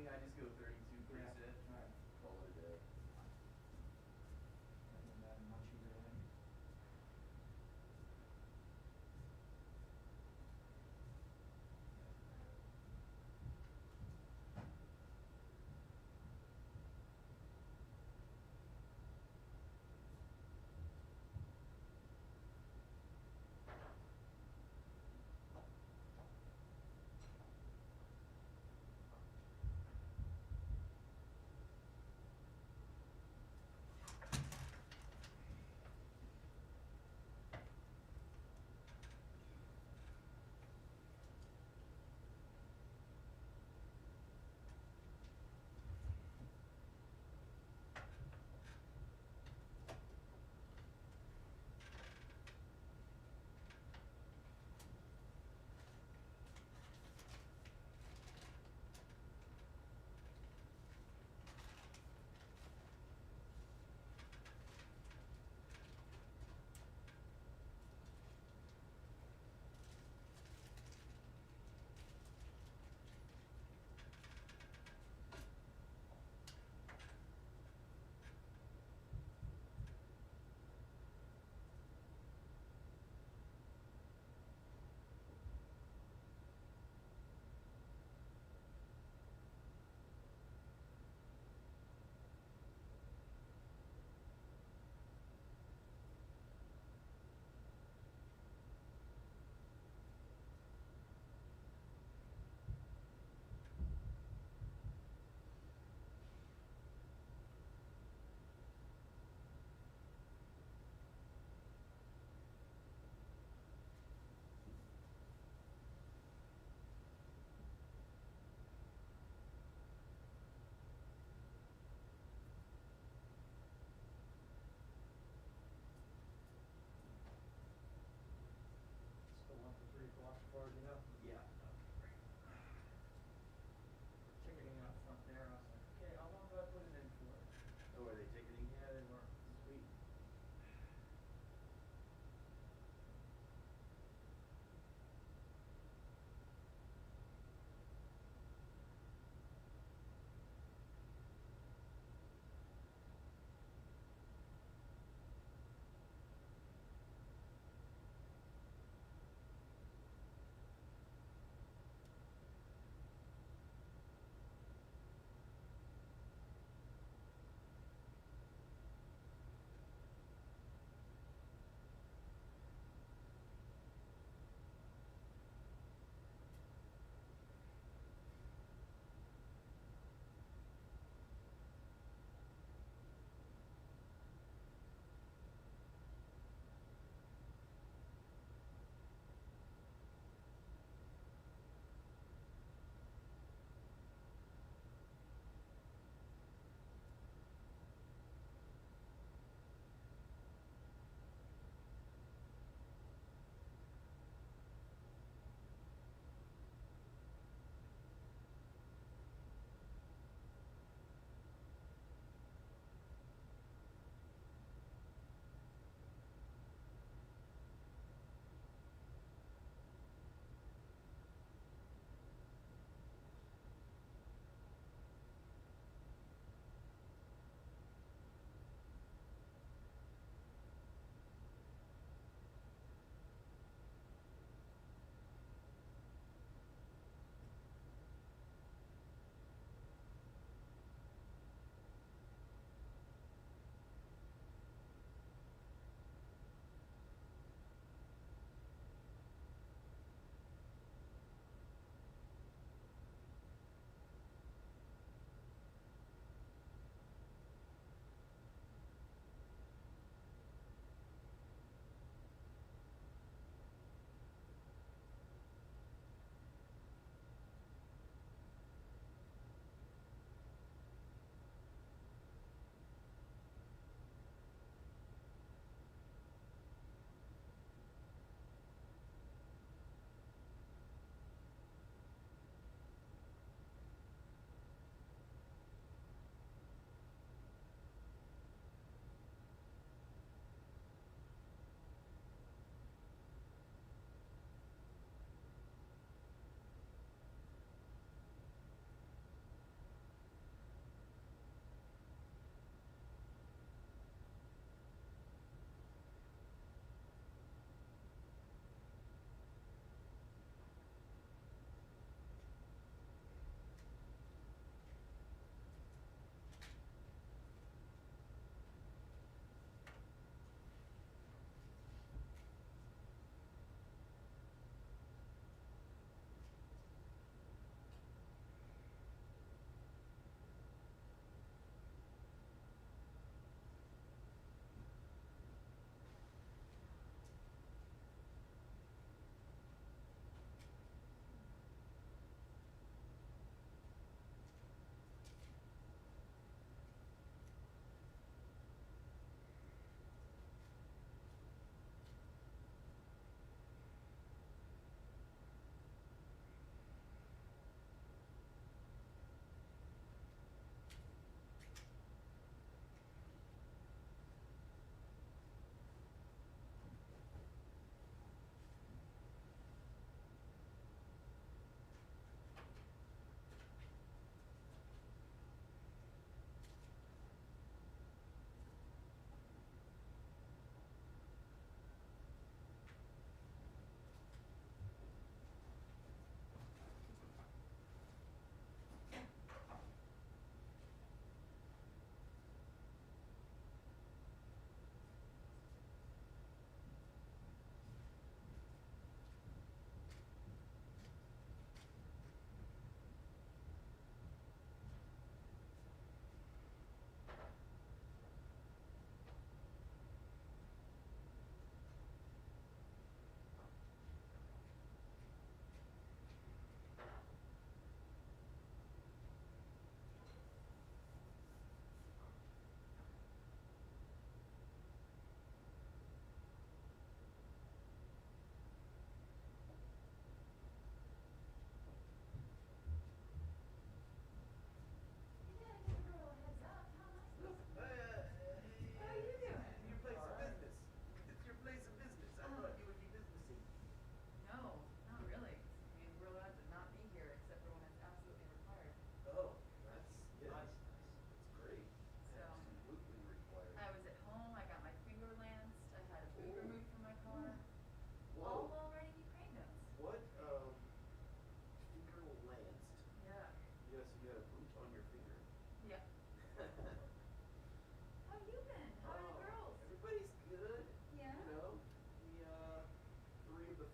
timing, I just go 32 preset. Alright. Call it a day. And then much easier than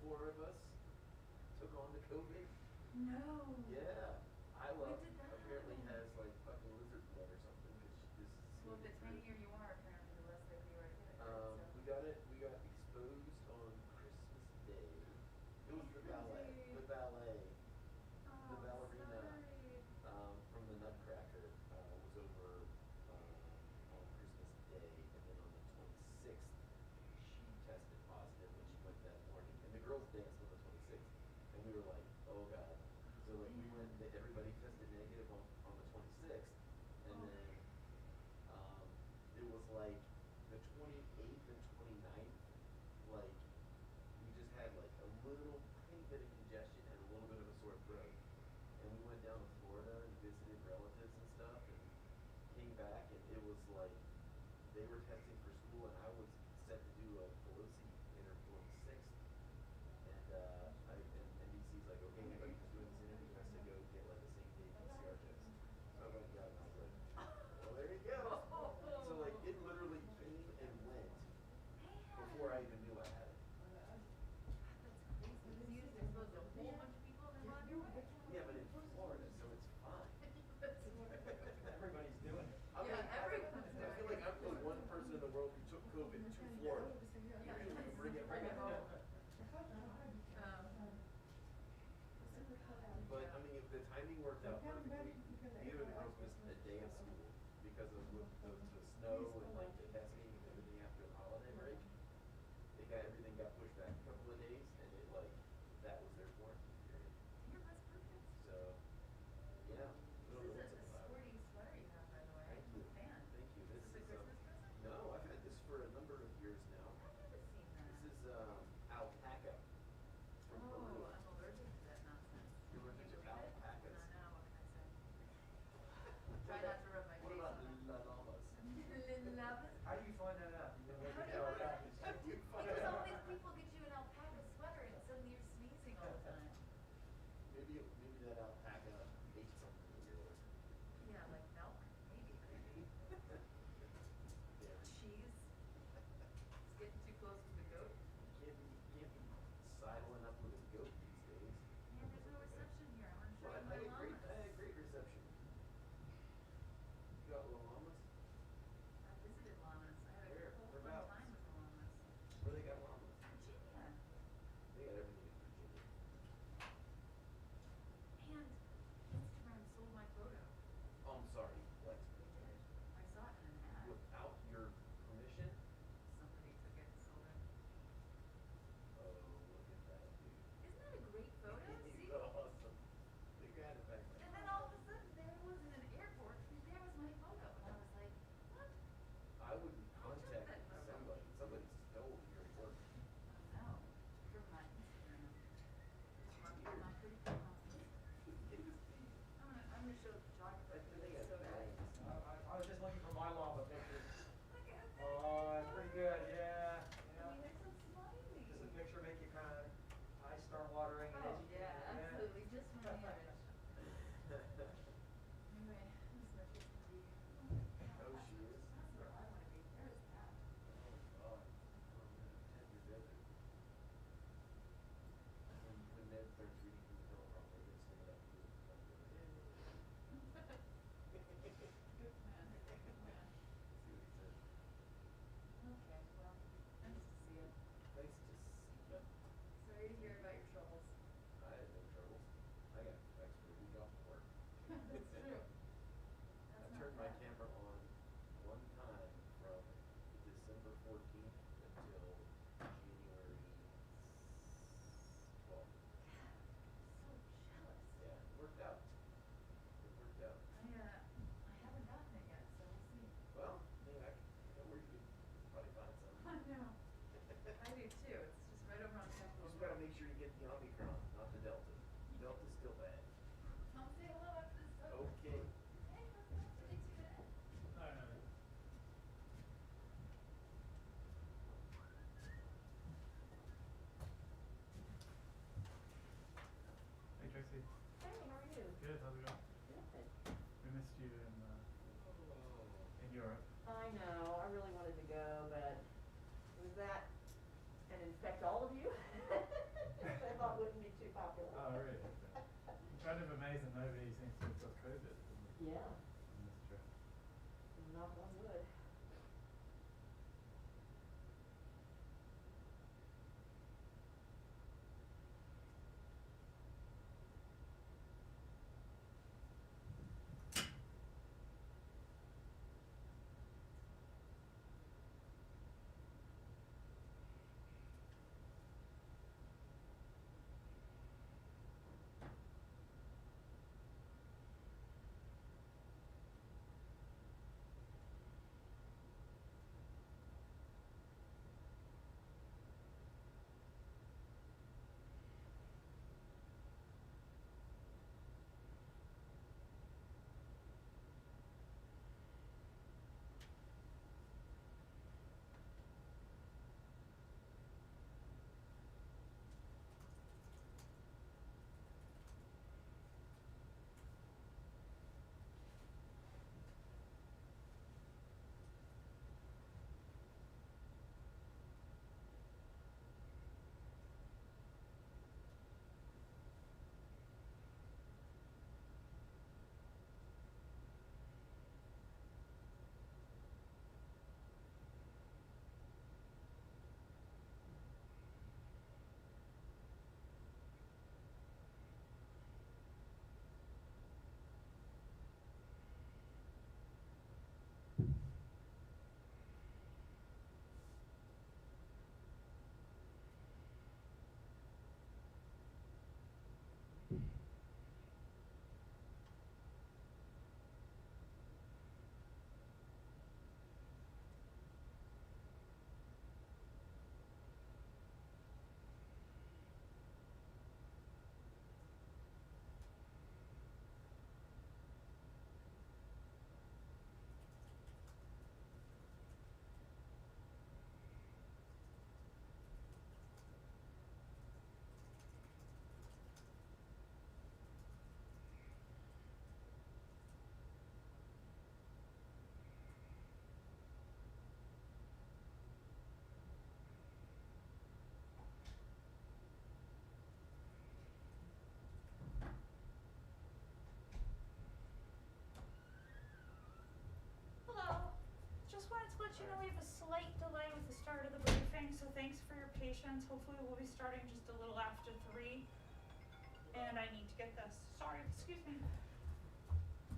4 of us took on the COVID. No. Yeah. When did that apparently happen? has like fucking lizard blood or something because this is. Well, the tinier you are, apparently, the less likely you are to get it. Right? So. We got exposed on Christmas Day. It was the ballet. Dude. The ballet. Oh, The ballerina sorry. from the Nutcracker was over on Christmas Day, and then on the 26th, she tested positive when she went that morning. And the girls danced on the 26th, and we were like, oh god. So like we went, everybody tested negative on the 26th, and then it was like the 28th and 29th, like we just had like a little tiny bit of congestion and a little bit of a sore throat. And we went down to Florida and visited relatives and stuff and came back, and it was like they were testing for school, and I was set to do a Pelosi interview on the 6th. And NBC's like, okay, anybody who's doing this interview has to go get like a same day PCR test. So I went and got it, and I was like, well, there you go. So like it literally came and went before I even knew I had it. That's crazy. Because you just exposed a whole bunch of people and they're on your way. Yeah, but in Florida, so it's fine. Everybody's doing it. Everyone's doing it. I feel like I'm the one person in the world who took COVID to Florida. Usually you bring it home. But I mean, the timing worked out perfectly. Neither of the girls missed a day of school because of the snow and like the testing and everything after the holiday break. Everything got pushed back a couple of days, and it like that was their quarantine period. That's perfect. So yeah. This is a sporty sweater you have, by the way. Thank you. Fan. Thank you. Is this a Christmas present? No, I've had this for a number of years now. I've never seen that. This is alpaca from Peru. Oh, I'm allergic to that nonsense. You're allergic to alpacas? I know, what can I say? Try not to rub my What face about on it. llamas? Llamas? How do you find that out? You know, How do what you the find hell it? is- Because all these people get you an alpaca sweater and suddenly you're sneezing all the time. Maybe that alpaca ate something of yours. Yeah, like milk, maybe. Yeah. Cheese. It's getting too close to the goat. Can't be sidling up with a goat these days. Man, there's no reception here. I'm gonna show Well, you I my had llamas. a great reception. You got llamas? I visited llamas. I had Where? a whole fun Whereabouts? time with the llamas. Where they got llamas? Virginia. They got everything in Virginia. And Instagram sold my photo. Oh, I'm sorry. What? They did. I saw it in an ad. Without your permission? Somebody took it and sold it. Oh, look at that, dude. Isn't that a great photo? See? Awesome. They got it back. And then all of a sudden, there it was in an airport, and there was my photo. And I was like, what? I would contact that photo. somebody. Somebody stole your work. No, from my Instagram. I'm pretty confident. I'm gonna show the photographer. They It's so got nice. I was just looking for my llama picture. Look at that. Oh, that's pretty good, yeah. I mean, they're so smiley. Does the picture make you kind of eyes start watering? and Oh, itchy? yeah, absolutely. Just my image. Anyway, this is my kid's TV. Oh, she is? That's where I want to be. Where is that? Oh, God. Tender desert. When Ned starts reading from the telephone, they're going to stand up and do it. Good plan. Good plan. See what he says. Okay, well, nice to see you. Nice to see you. Sorry to hear about your troubles. I had no troubles. I got extra week off of work. That's true. I turned my camera on one time from December 14th until January 12th. So jealous. Yeah, it worked out. It worked out. I haven't gotten it yet, so we'll see. Well, yeah, I know where you could probably find some. I know. I do too. It's just right over on You Capitol just gotta Hill. make sure you get the Omicron, not the Delta. Delta's still bad. Come say hello after this photo. Okay. Hey, let's not really tune in. No, no, no. Hey Tracy. Hey, how are you? Good, how's it going? Good. We missed you in Europe. I know, I really wanted to go, but was that and infect all of you? kind of amazing nobody seems to have got COVID Yeah, on this trip. knock on wood. Hello. Just wanted to let you know we have a slight delay with the start of the briefing, so thanks for your patience. Hopefully we'll be starting just a little after 3. And I need to get this. Sorry, excuse me.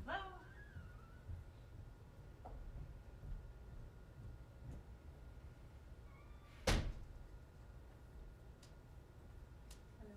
Hello? Hello?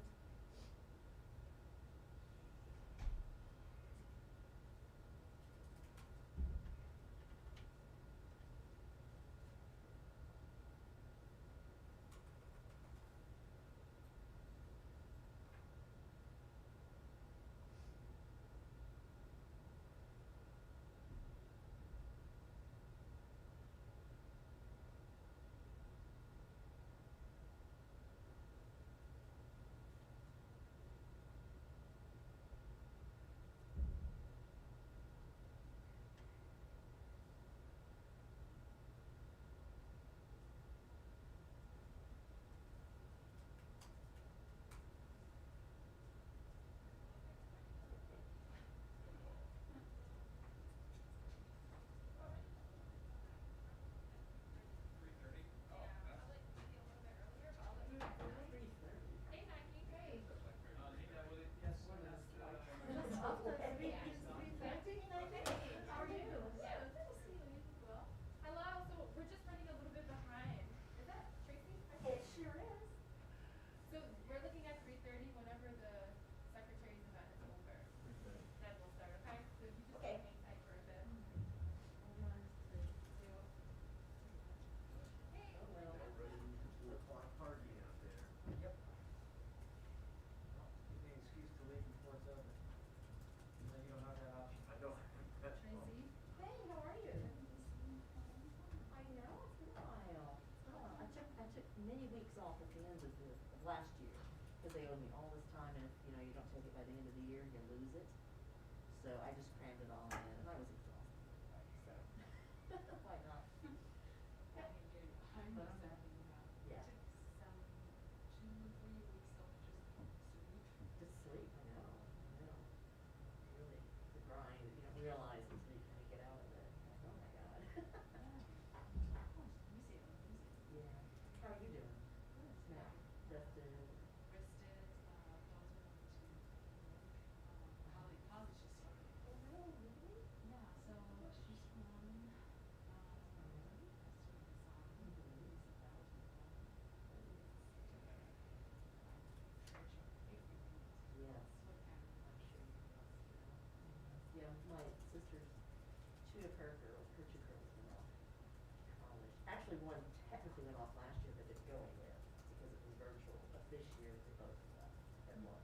Hello, so we're just running a little bit behind. Is that Tracy? Hi, It Tracy. sure is. So we're looking at 3:30 whenever the secretary's event is over. Then we'll start, okay? So if you just Okay. hang tight for a bit. Hold on just a Hey, Oh, well. what's Ready up? for your 4 o'clock party out there. Yep. Well, give me an excuse to leave before it's over. Then you don't have that option. I know. Tracy? Hey, how are you? I know, it's been a while. I took many weeks off at the end of last year, because they owed me all this time, and if, you don't take it by the end of the year, you lose it. So I just crammed it all in, and I was exhausted, so, why not? I'm just having Yeah. some 2 or 3 weeks off just to sleep. Just sleep, I know. two of her two girls went off college. Actually, one technically went off last year, but didn't go anywhere because it was virtual, but this year they both left at once.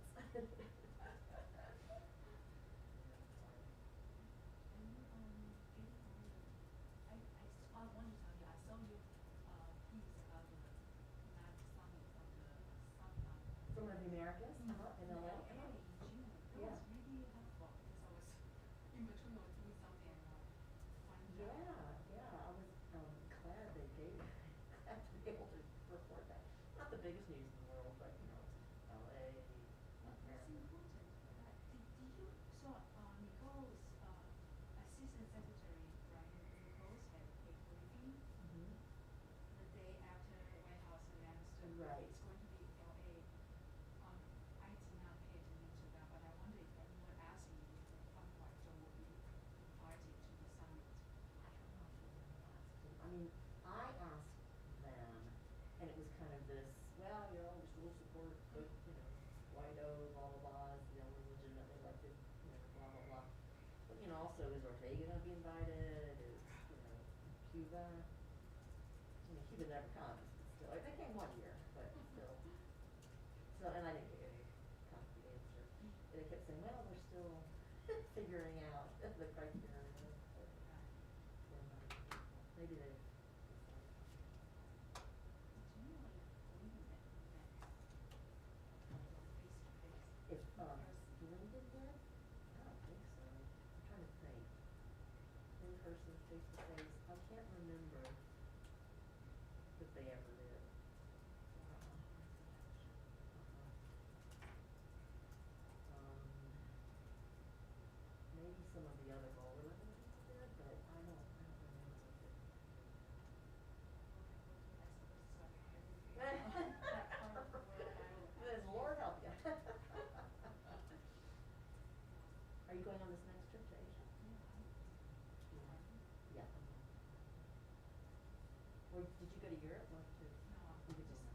I want to tell you, I saw your piece about the night summit from the sundown. Some of the Americas, in LA. In June. That Yeah. was really helpful because I was in between or doing something and finding Yeah, out. yeah, I was glad they gave glad to be able to report that. Not the biggest news in the world, but you know, it's LA, That's America. important. Did you saw Nicole's assistant secretary Brian Nichols had a briefing Mhm. the day after White House announced that Right. it's going to be LA. I did not pay attention to that, but I wonder if anyone asked you if the contractor will be invited to the summit. I don't know if anyone asked him. I mean, I asked them, and it was kind of this, well, you know, we still support the, you know, Guaido, blah, blah, blah, is the only legitimately elected, you know, blah, blah, blah. But, you know, also, is Ortega gonna be invited? Is, you know, Cuba? I mean, Cuba never comes, but still, like, they came one year, but still. So, and I didn't get any concrete answer. And they kept saying, well, we're still figuring out the criteria, but, maybe they decided. Generally, Lincoln events comes on face to face. If, Because Lyndon did? I don't think so. I'm trying to think. In person, face to face, I can't remember if they ever did. Maybe some of the other Boulder people did, but I don't remember if it. I have to go to Escalation, that part of the world I will Yes, ask Lord you. help you. Are you going on this next trip to Asia? Yeah, Yeah. Or did you go to Europe? Or to? no, You did just, not.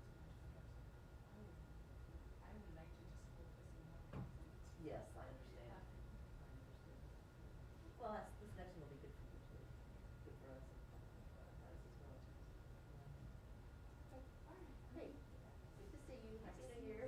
I would like to just focus in one continent. Yes, I understand. I understand. Well, this next one will be good for you too. Good for us and us as well. Yeah. Okay. All right. Hey, good to see you. Happy New Year.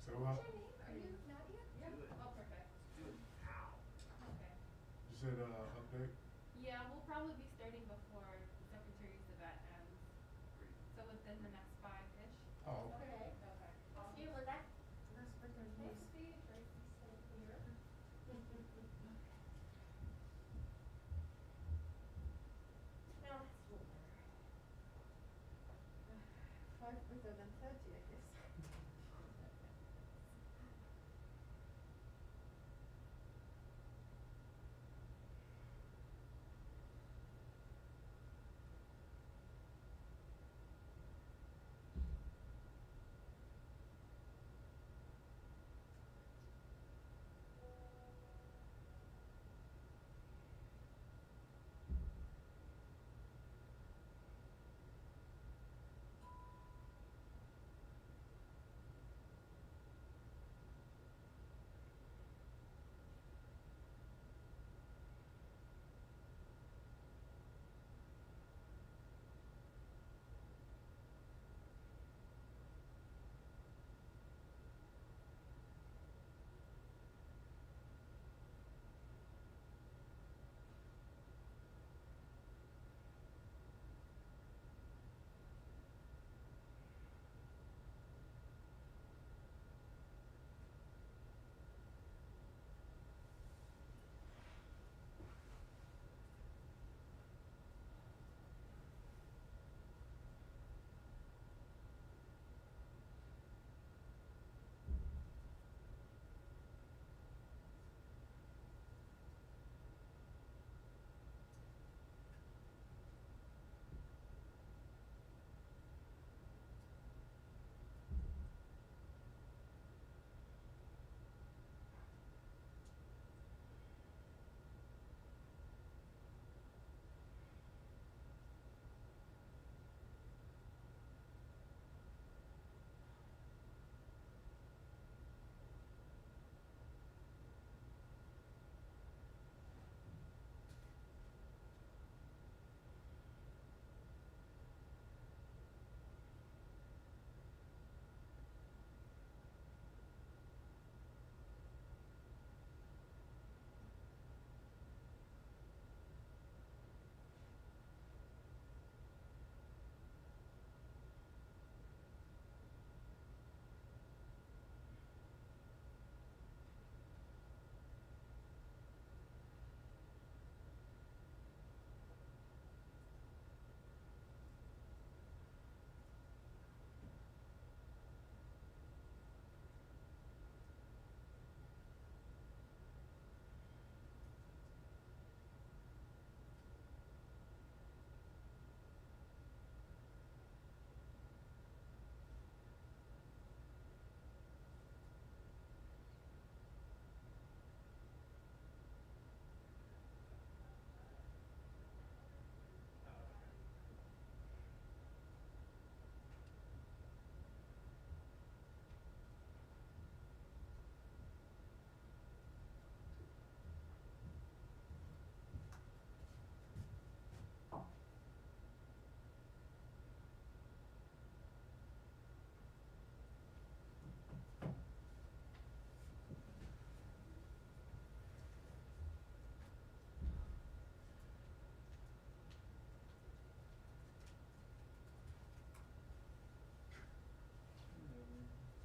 What's your name? Are you Nadia? Yeah. Do it. Oh, perfect. Do it now. Okay. You said, update? Yeah, we'll probably be starting before the secretary's event ends. Great. So within the next 5-ish. Oh, okay. Okay. See you with that. Nice to meet you. Nice to see you, Tracy. Same here. Well, that's a little better. 5 better than 30, I guess.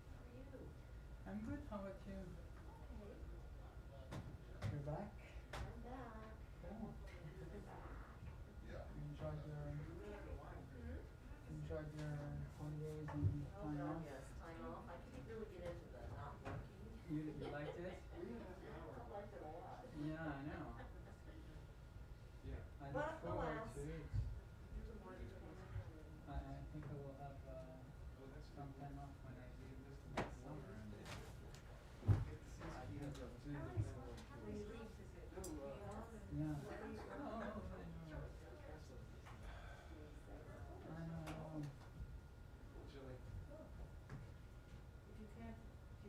How are you? I'm good, how about you? Okay. You're back? I'm back. Cool. I'm back. You enjoyed your Hmm? holidays and Oh time God, off? yes, time off. I couldn't really get into the not working. You liked it? I liked it a lot. Yeah, I know. I look But forward alas, to it. the mortgage payment and I think I will have some time off when I leave this summer and I think I'll do when the you leave, is it pay off? yeah. What do you- Oh, I know. I know. Did you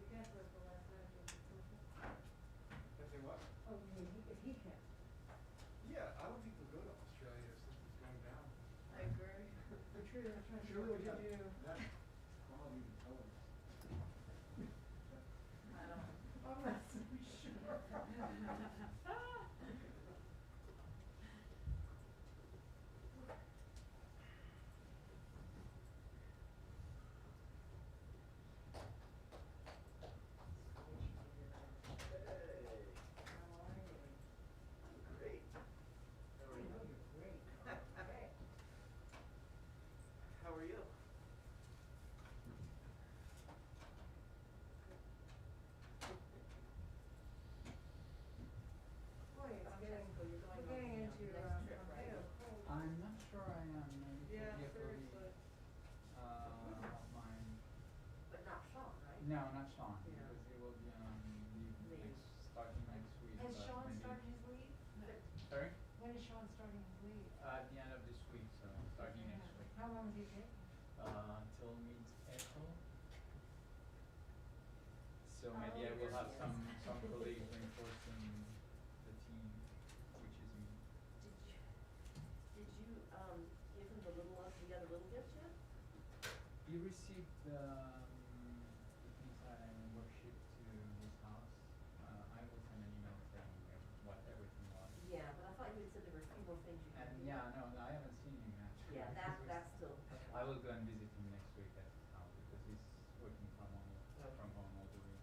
cancel it the last night of the conference? If they what? Oh, you mean if he canceled? Yeah, I don't think they'll go to Australia since it's going down. I agree. We're trying to Surely we what got to do. that quality intelligence. No, not Sean, Yeah. because he will be on leave Leave. starting next week. Has but Sean maybe- started his leave? Sorry? When is Sean starting his leave? At the end of this week, so starting next week. How long is he taking? Till mid-April. So Oh, maybe I will yes, have yes. some colleagues reinforcing the team, which is me. Did you, give him the little, you got a little gift yet? He received the design worksheet to his house. I will send an email saying what everything was. Yeah, but I thought you had said there were a few more things you And could do. yeah, no, I haven't seen him actually. Yeah, because we're that's still. I will go and visit him next week at his house because he's working from home Okay. all the week.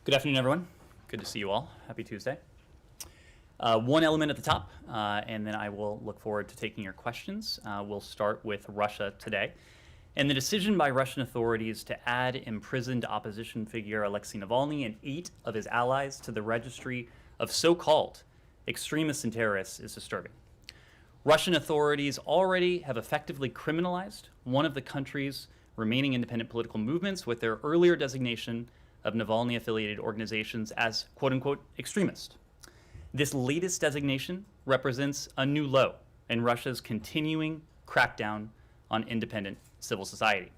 Good afternoon, everyone. Good to see you all. Happy Tuesday. One element at the top, and then I will look forward to taking your questions. We'll start with Russia today. And the decision by Russian authorities to add imprisoned opposition figure Alexei Navalny and 8 of his allies to the registry of so-called extremists and terrorists is disturbing. Russian authorities already have effectively criminalized one of the country's remaining independent political movements with their earlier designation of Navalny-affiliated organizations as quote-unquote extremist. This latest designation represents a new low in Russia's continuing crackdown on independent civil society.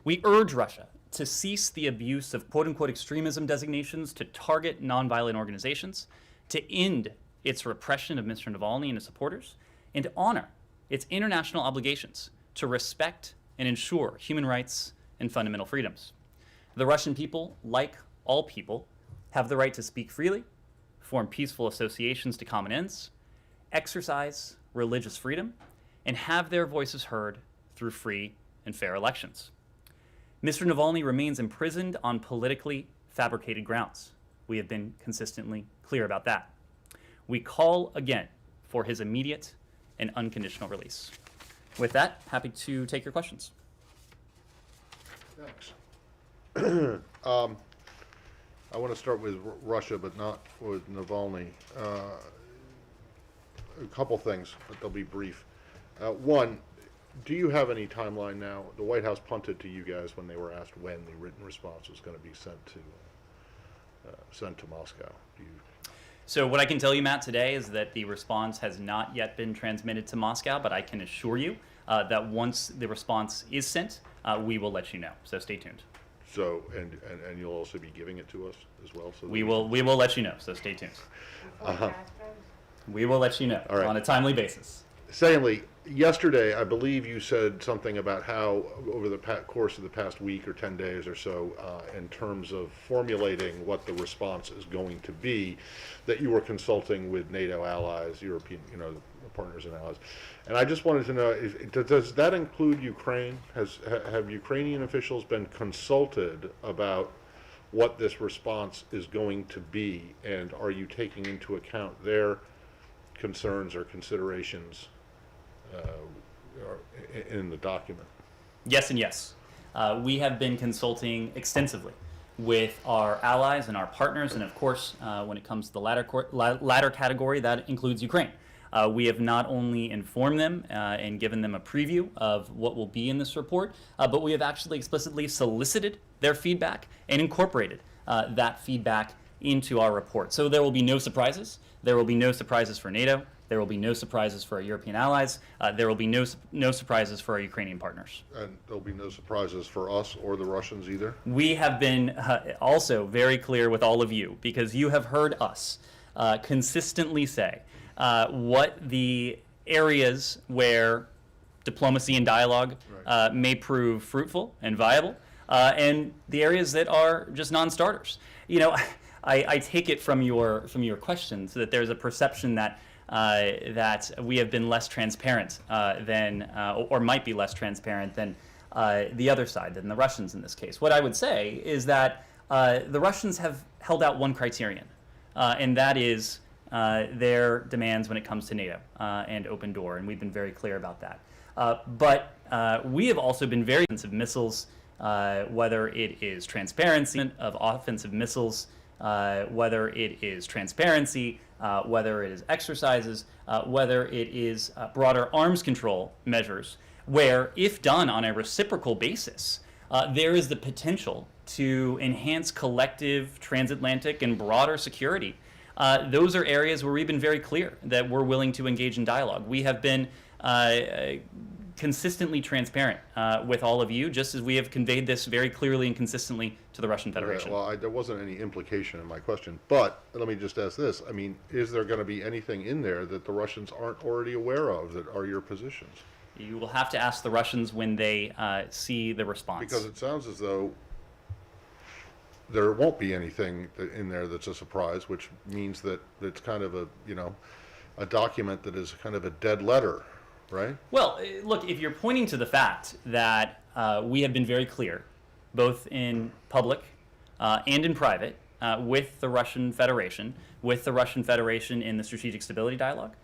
We urge Russia to cease the abuse of quote-unquote extremism designations to target nonviolent organizations, to end its repression of Mr. Navalny and his supporters, and to honor its international obligations to respect and ensure human rights and fundamental freedoms. The Russian people, like all people, have the right to speak freely, form peaceful associations to common ends, exercise religious freedom, and have their voices heard through free and fair elections. Mr. Navalny remains imprisoned on politically fabricated grounds. We have been consistently clear about that. We call again for his immediate and unconditional release. With that, happy to take your questions. Thanks. I want to start with Russia, but not with Navalny. A couple things, but they'll be brief. One, do you have any timeline now? The White House punted to you guys when they were asked when the written response was going to be sent to Moscow. Do you? So what I can tell you, Matt, today is that the response has not yet been transmitted to Moscow, but I can assure you that once the response is sent, we will let you know. So stay tuned. So, and you'll also be giving it to us as well? So we will let you know, so stay tuned. We will let you know All right. on a timely basis. Secondly, yesterday, I believe you said something about how over the course of the past week or 10 days or so, in terms of formulating what the response is going to be, that you were consulting with NATO allies, European, partners and allies. And I just wanted to know, does that include Ukraine? Have Ukrainian officials been consulted about what this response is going to be, and are you taking into account their concerns or considerations in the document? Yes and yes. We have been consulting extensively with our allies and our partners, and of course, when it comes to the latter category, that includes Ukraine. We have not only informed them and given them a preview of what will be in this report, but we have actually explicitly solicited their feedback and incorporated that feedback into our report. So there will be no surprises. There will be no surprises for NATO. There will be no surprises for our European allies. There will be no surprises for our Ukrainian partners. And there'll be no surprises for us or the Russians either? We have been also very clear with all of you, because you have heard us consistently say what the areas where diplomacy and dialogue may prove fruitful and viable, and the areas that are just non-starters. I take it from your questions that there's a perception that we have been less transparent than, or might be less transparent than the other side, than the Russians in this case. What I would say is that the Russians have held out one criterion, and that is their demands when it comes to NATO and open door, and we've been very clear about that. But we have also been very offensive missiles, whether it is transparency of offensive missiles, whether it is transparency, whether it is exercises, whether it is broader arms control measures, where if done on a reciprocal basis, there is the potential to enhance collective transatlantic and broader security. Those are areas where we've been very clear that we're willing to engage in dialogue. We have been consistently transparent with all of you, just as we have conveyed this very clearly and consistently to the Russian Federation. Well, there wasn't any implication in my question, but let me just ask this. I mean, is there going to be anything in there that the Russians aren't already aware of that are your positions? You will have to ask the Russians when they see the response. Because it sounds as though there won't be anything in there that's a surprise, which means that it's kind of a document that is kind of a dead letter, right? Well, look, if you're pointing to the fact that we have been very clear, both in public and in private, with the Russian Federation in the Strategic Stability Dialogue,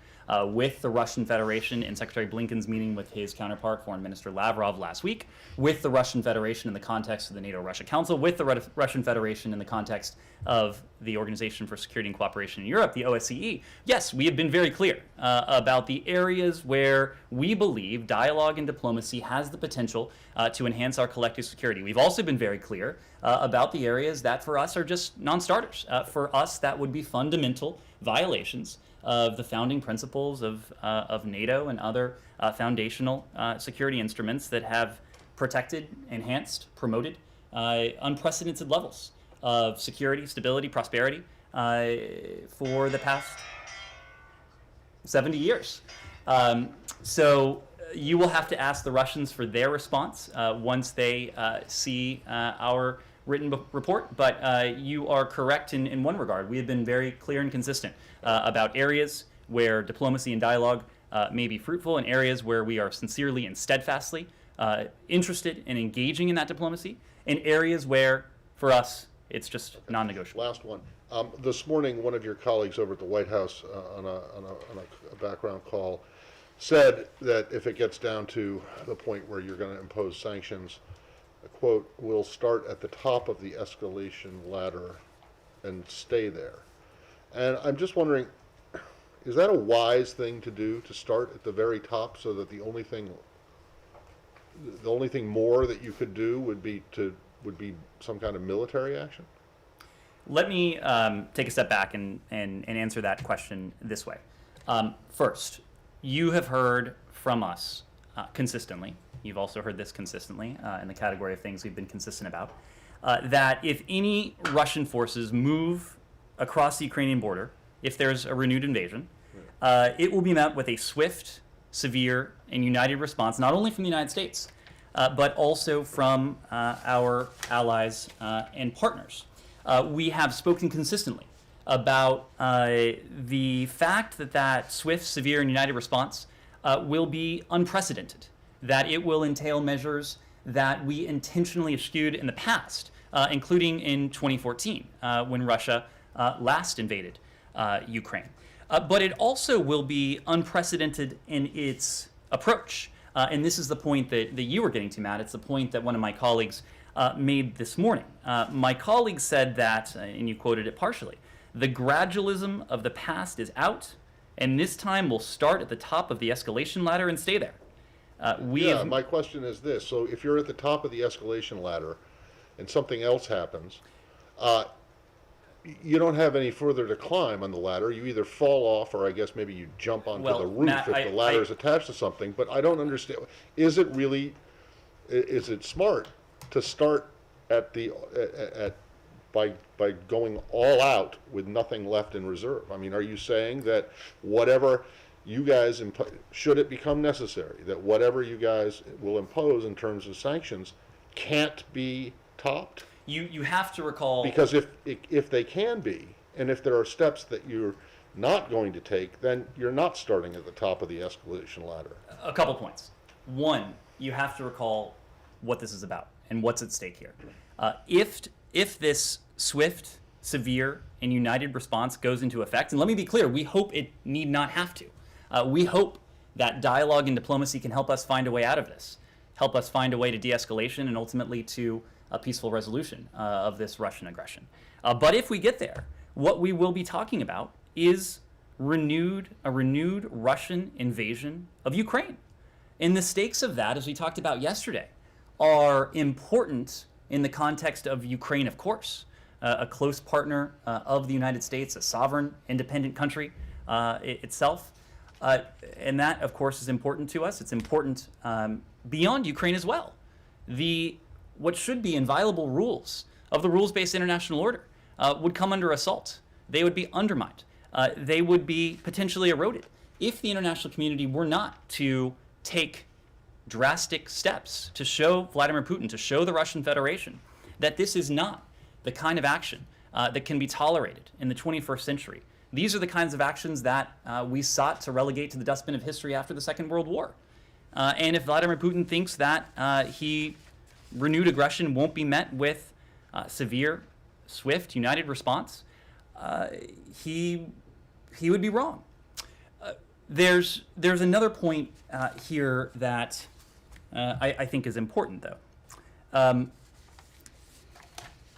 with the Russian Federation in Secretary Blinken's meeting with his counterpart, Foreign Minister Lavrov, last week, with the Russian Federation in the context of the NATO-Russia Council, with the Russian Federation in the context of the Organization for Security and Cooperation in Europe, the OSCE. Yes, we have been very clear about the areas where we believe dialogue and diplomacy has the potential to enhance our collective security. We've also been very clear about the areas that for us are just non-starters. For us, that would be fundamental violations of the founding principles of NATO and other foundational security instruments that have protected, enhanced, promoted unprecedented levels of security, stability, prosperity for the past 70 years. So you will have to ask the Russians for their response once they see our written report, but you are correct in one regard. We have been very clear and consistent about areas where diplomacy and dialogue may be fruitful, and areas where we are sincerely and steadfastly interested in engaging in that diplomacy, and areas where, for us, it's just non-negotiable. Last one. This morning, one of your colleagues over at the White House on a background call said that if it gets down to the point where you're going to impose sanctions, quote, "we'll start at the top of the escalation ladder and stay there." And I'm just wondering, is that a wise thing to do, to start at the very top, so that the only thing more that you could do would be some kind of military action? Let me take a step back and answer that question this way. First, you have heard from us consistently. You've also heard this consistently in the category of things we've been consistent about, that if any Russian forces move across the Ukrainian border, if there's a renewed invasion, it will be met with a swift, severe, and united response, not only from the United States, but also from our allies and partners. We have spoken consistently about the fact that swift, severe, and united response will be unprecedented, that it will entail measures that we intentionally eschewed in the past, including in 2014 when Russia last invaded Ukraine. But it also will be unprecedented in its approach. And this is the point that you were getting to, Matt. It's the point that one of my colleagues made this morning. My colleague said that, and you quoted it partially, the gradualism of the past is out, and this time will start at the top of the escalation ladder and stay there. My question is this. So if you're at the top of the escalation ladder and something else happens, you don't have any further to climb on the ladder. You either fall off or I guess maybe you jump onto the roof Matt, if the ladder is attached to something. But I don't understand. Is it smart to start at by going all out with nothing left in reserve? I mean, are you saying that whatever you guys should it become necessary, that whatever you guys will impose in terms of sanctions can't be topped? You have to recall, because if they can be, and if there are steps that you're not going to take, then you're not starting at the top of the escalation ladder. a couple points. One, you have to recall what this is about and what's at stake here. If this swift, severe, and united response goes into effect, and let me be clear, we hope it need not have to. We hope that dialogue and diplomacy can help us find a way out of this, help us find a way to de-escalation and ultimately to a peaceful resolution of this Russian aggression. But if we get there, what we will be talking about is a renewed Russian invasion of Ukraine. And the stakes of that, as we talked about yesterday, are important in the context of Ukraine, of course, a close partner of the United States, a sovereign, independent country itself. And that, of course, is important to us. It's important beyond Ukraine as well. What should be inviolable rules of the rules-based international order would come under assault. They would be undermined. They would be potentially eroded if the international community were not to take drastic steps to show Vladimir Putin, to show the Russian Federation that this is not the kind of action that can be tolerated in the 21st century. These are the kinds of actions that we sought to relegate to the dustbin of history after the Second World War. And if Vladimir Putin thinks that renewed aggression won't be met with severe, swift, united response, he would be wrong. There's another point here that I think is important, though.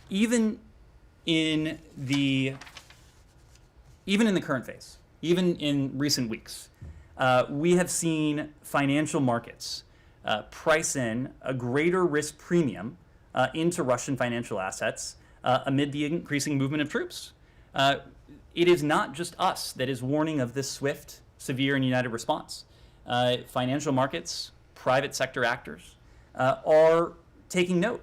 Even in the current phase, even in recent weeks, we have seen financial markets price in a greater risk premium into Russian financial assets amid the increasing movement of troops. It is not just us that is warning of this swift, severe, and united response. Financial markets, private sector actors are taking note.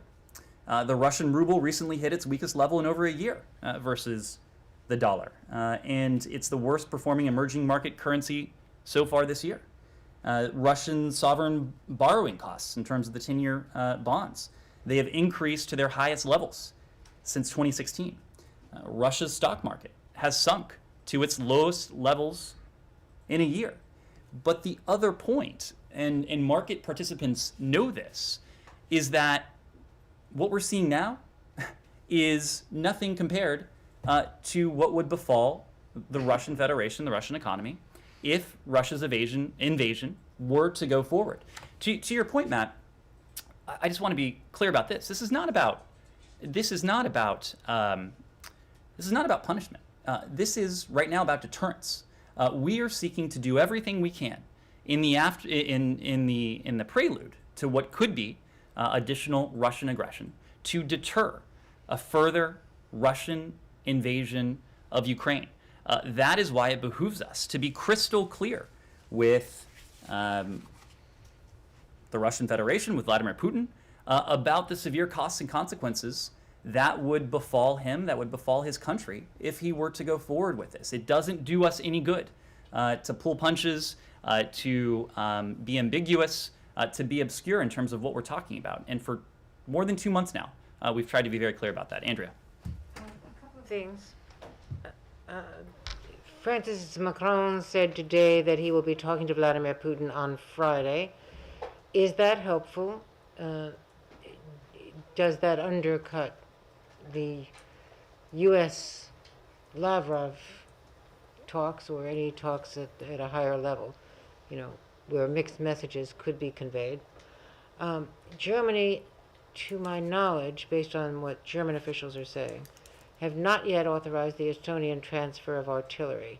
The Russian ruble recently hit its weakest level in over a year versus the dollar. And it's the worst performing emerging market currency so far this year. Russian sovereign borrowing costs in terms of the 10-year bonds, they have increased to their highest levels since 2016. Russia's stock market has sunk to its lowest levels in a year. But the other point, and market participants know this, is that what we're seeing now is nothing compared to what would befall the Russian Federation, the Russian economy, if Russia's invasion were to go forward. To your point, Matt, I just want to be clear about this. This is not about punishment. This is right now about deterrence. We are seeking to do everything we can in the prelude to what could be additional Russian aggression to deter a further Russian invasion of Ukraine. That is why it behooves us to be crystal clear with the Russian Federation, with Vladimir Putin, about the severe costs and consequences that would befall him, that would befall his country if he were to go forward with this. It doesn't do us any good to pull punches, to be ambiguous, to be obscure in terms of what we're talking about. And for more than 2 months now, we've tried to be very clear about that. Andrea. A couple of things. Francis Macron said today that he will be talking to Vladimir Putin on Friday. Is that helpful? Does that undercut the U.S. Lavrov talks or any talks at a higher level, where mixed messages could be conveyed? Germany, to my knowledge, based on what German officials are saying, have not yet authorized the Estonian transfer of artillery.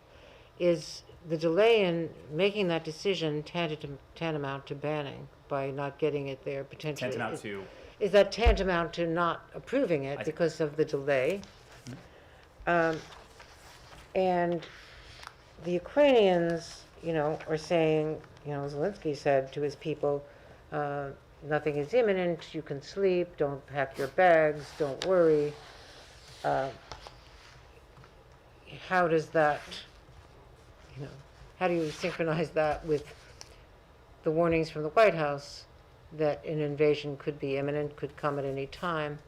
Is the delay in making that decision tantamount to banning by not getting it there potentially? Tantamount to? Is that tantamount to not approving it because of the delay? And the Ukrainians, are saying, Zelensky said to his people, nothing is imminent, you can sleep, don't pack your bags, don't worry. How does that, how do you synchronize that with the warnings from the White House that an invasion could be imminent, could come at any time?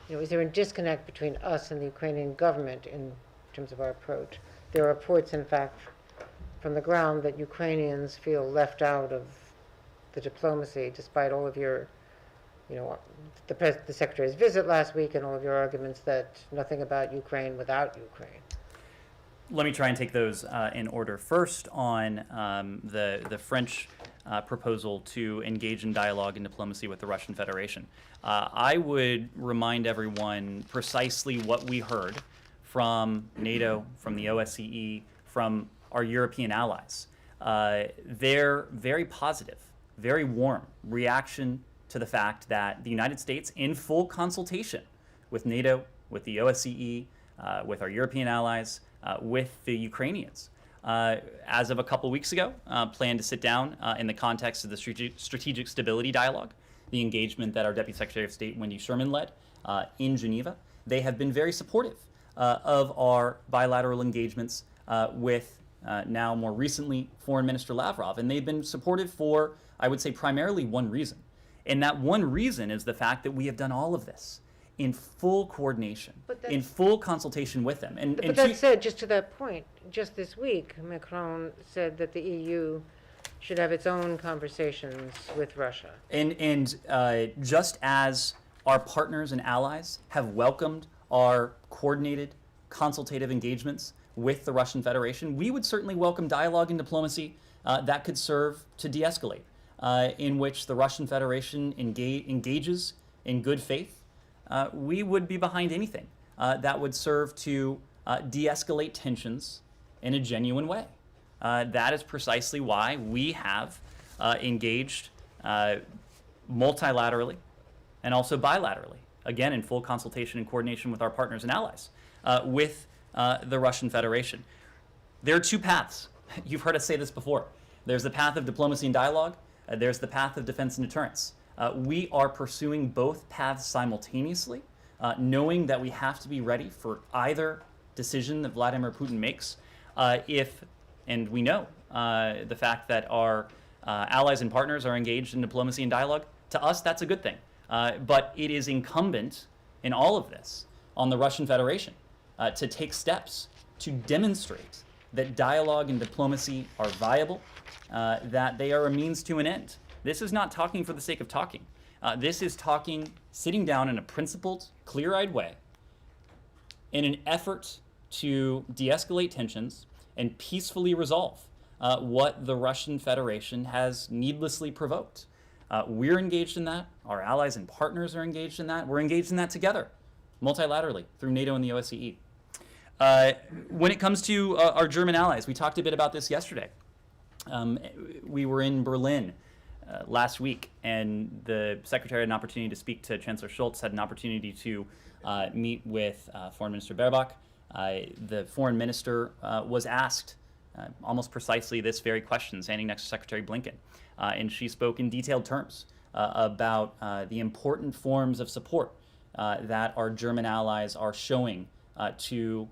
Is there a disconnect between us and the Ukrainian government in terms of our approach? There are reports, in fact, from the ground that Ukrainians feel left out of the diplomacy, despite all of your, the Secretary's visit last week and all of your arguments that nothing about Ukraine without Ukraine. Let me try and take those in order. First, on the French proposal to engage in dialogue and diplomacy with the Russian Federation. I would remind everyone precisely what we heard from NATO, from the OSCE, from our European allies. Their very positive, very warm reaction to the fact that the United States, in full consultation with NATO, with the OSCE, with our European allies, with the Ukrainians, as of a couple weeks ago, plan to sit down in the context of the strategic stability dialogue, the engagement that our Deputy Secretary of State, Wendy Sherman, led in Geneva. They have been very supportive of our bilateral engagements with now more recently Foreign Minister Lavrov. And they've been supportive for, I would say, primarily one reason. And that one reason is the fact that we have done all of this in full coordination, in full consultation with them. But that said, just to that point, just this week, Macron said that the EU should have its own conversations with Russia. And just as our partners and allies have welcomed our coordinated, consultative engagements with the Russian Federation, we would certainly welcome dialogue and diplomacy that could serve to de-escalate, in which the Russian Federation engages in good faith. We would be behind anything that would serve to de-escalate tensions in a genuine way. That is precisely why we have engaged multilaterally and also bilaterally, again in full consultation and coordination with our partners and allies, with the Russian Federation. There are two paths. You've heard us say this before. There's the path of diplomacy and dialogue. There's the path of defense and deterrence. We are pursuing both paths simultaneously, knowing that we have to be ready for either decision that Vladimir Putin makes. And we know the fact that our allies and partners are engaged in diplomacy and dialogue, to us that's a good thing. But it is incumbent in all of this on the Russian Federation to take steps to demonstrate that dialogue and diplomacy are viable, that they are a means to an end. This is not talking for the sake of talking. This is talking, sitting down in a principled, clear-eyed way in an effort to de-escalate tensions and peacefully resolve what the Russian Federation has needlessly provoked. We're engaged in that. Our allies and partners are engaged in that. We're engaged in that together, multilaterally, through NATO and the OSCE. When it comes to our German allies, we talked a bit about this yesterday. We were in Berlin last week, and the Secretary had an opportunity to speak to Chancellor Scholz, had an opportunity to meet with Foreign Minister Baerbock. The Foreign Minister was asked almost precisely this very question, standing next to Secretary Blinken, and she spoke in detailed terms about the important forms of support that our German allies are showing to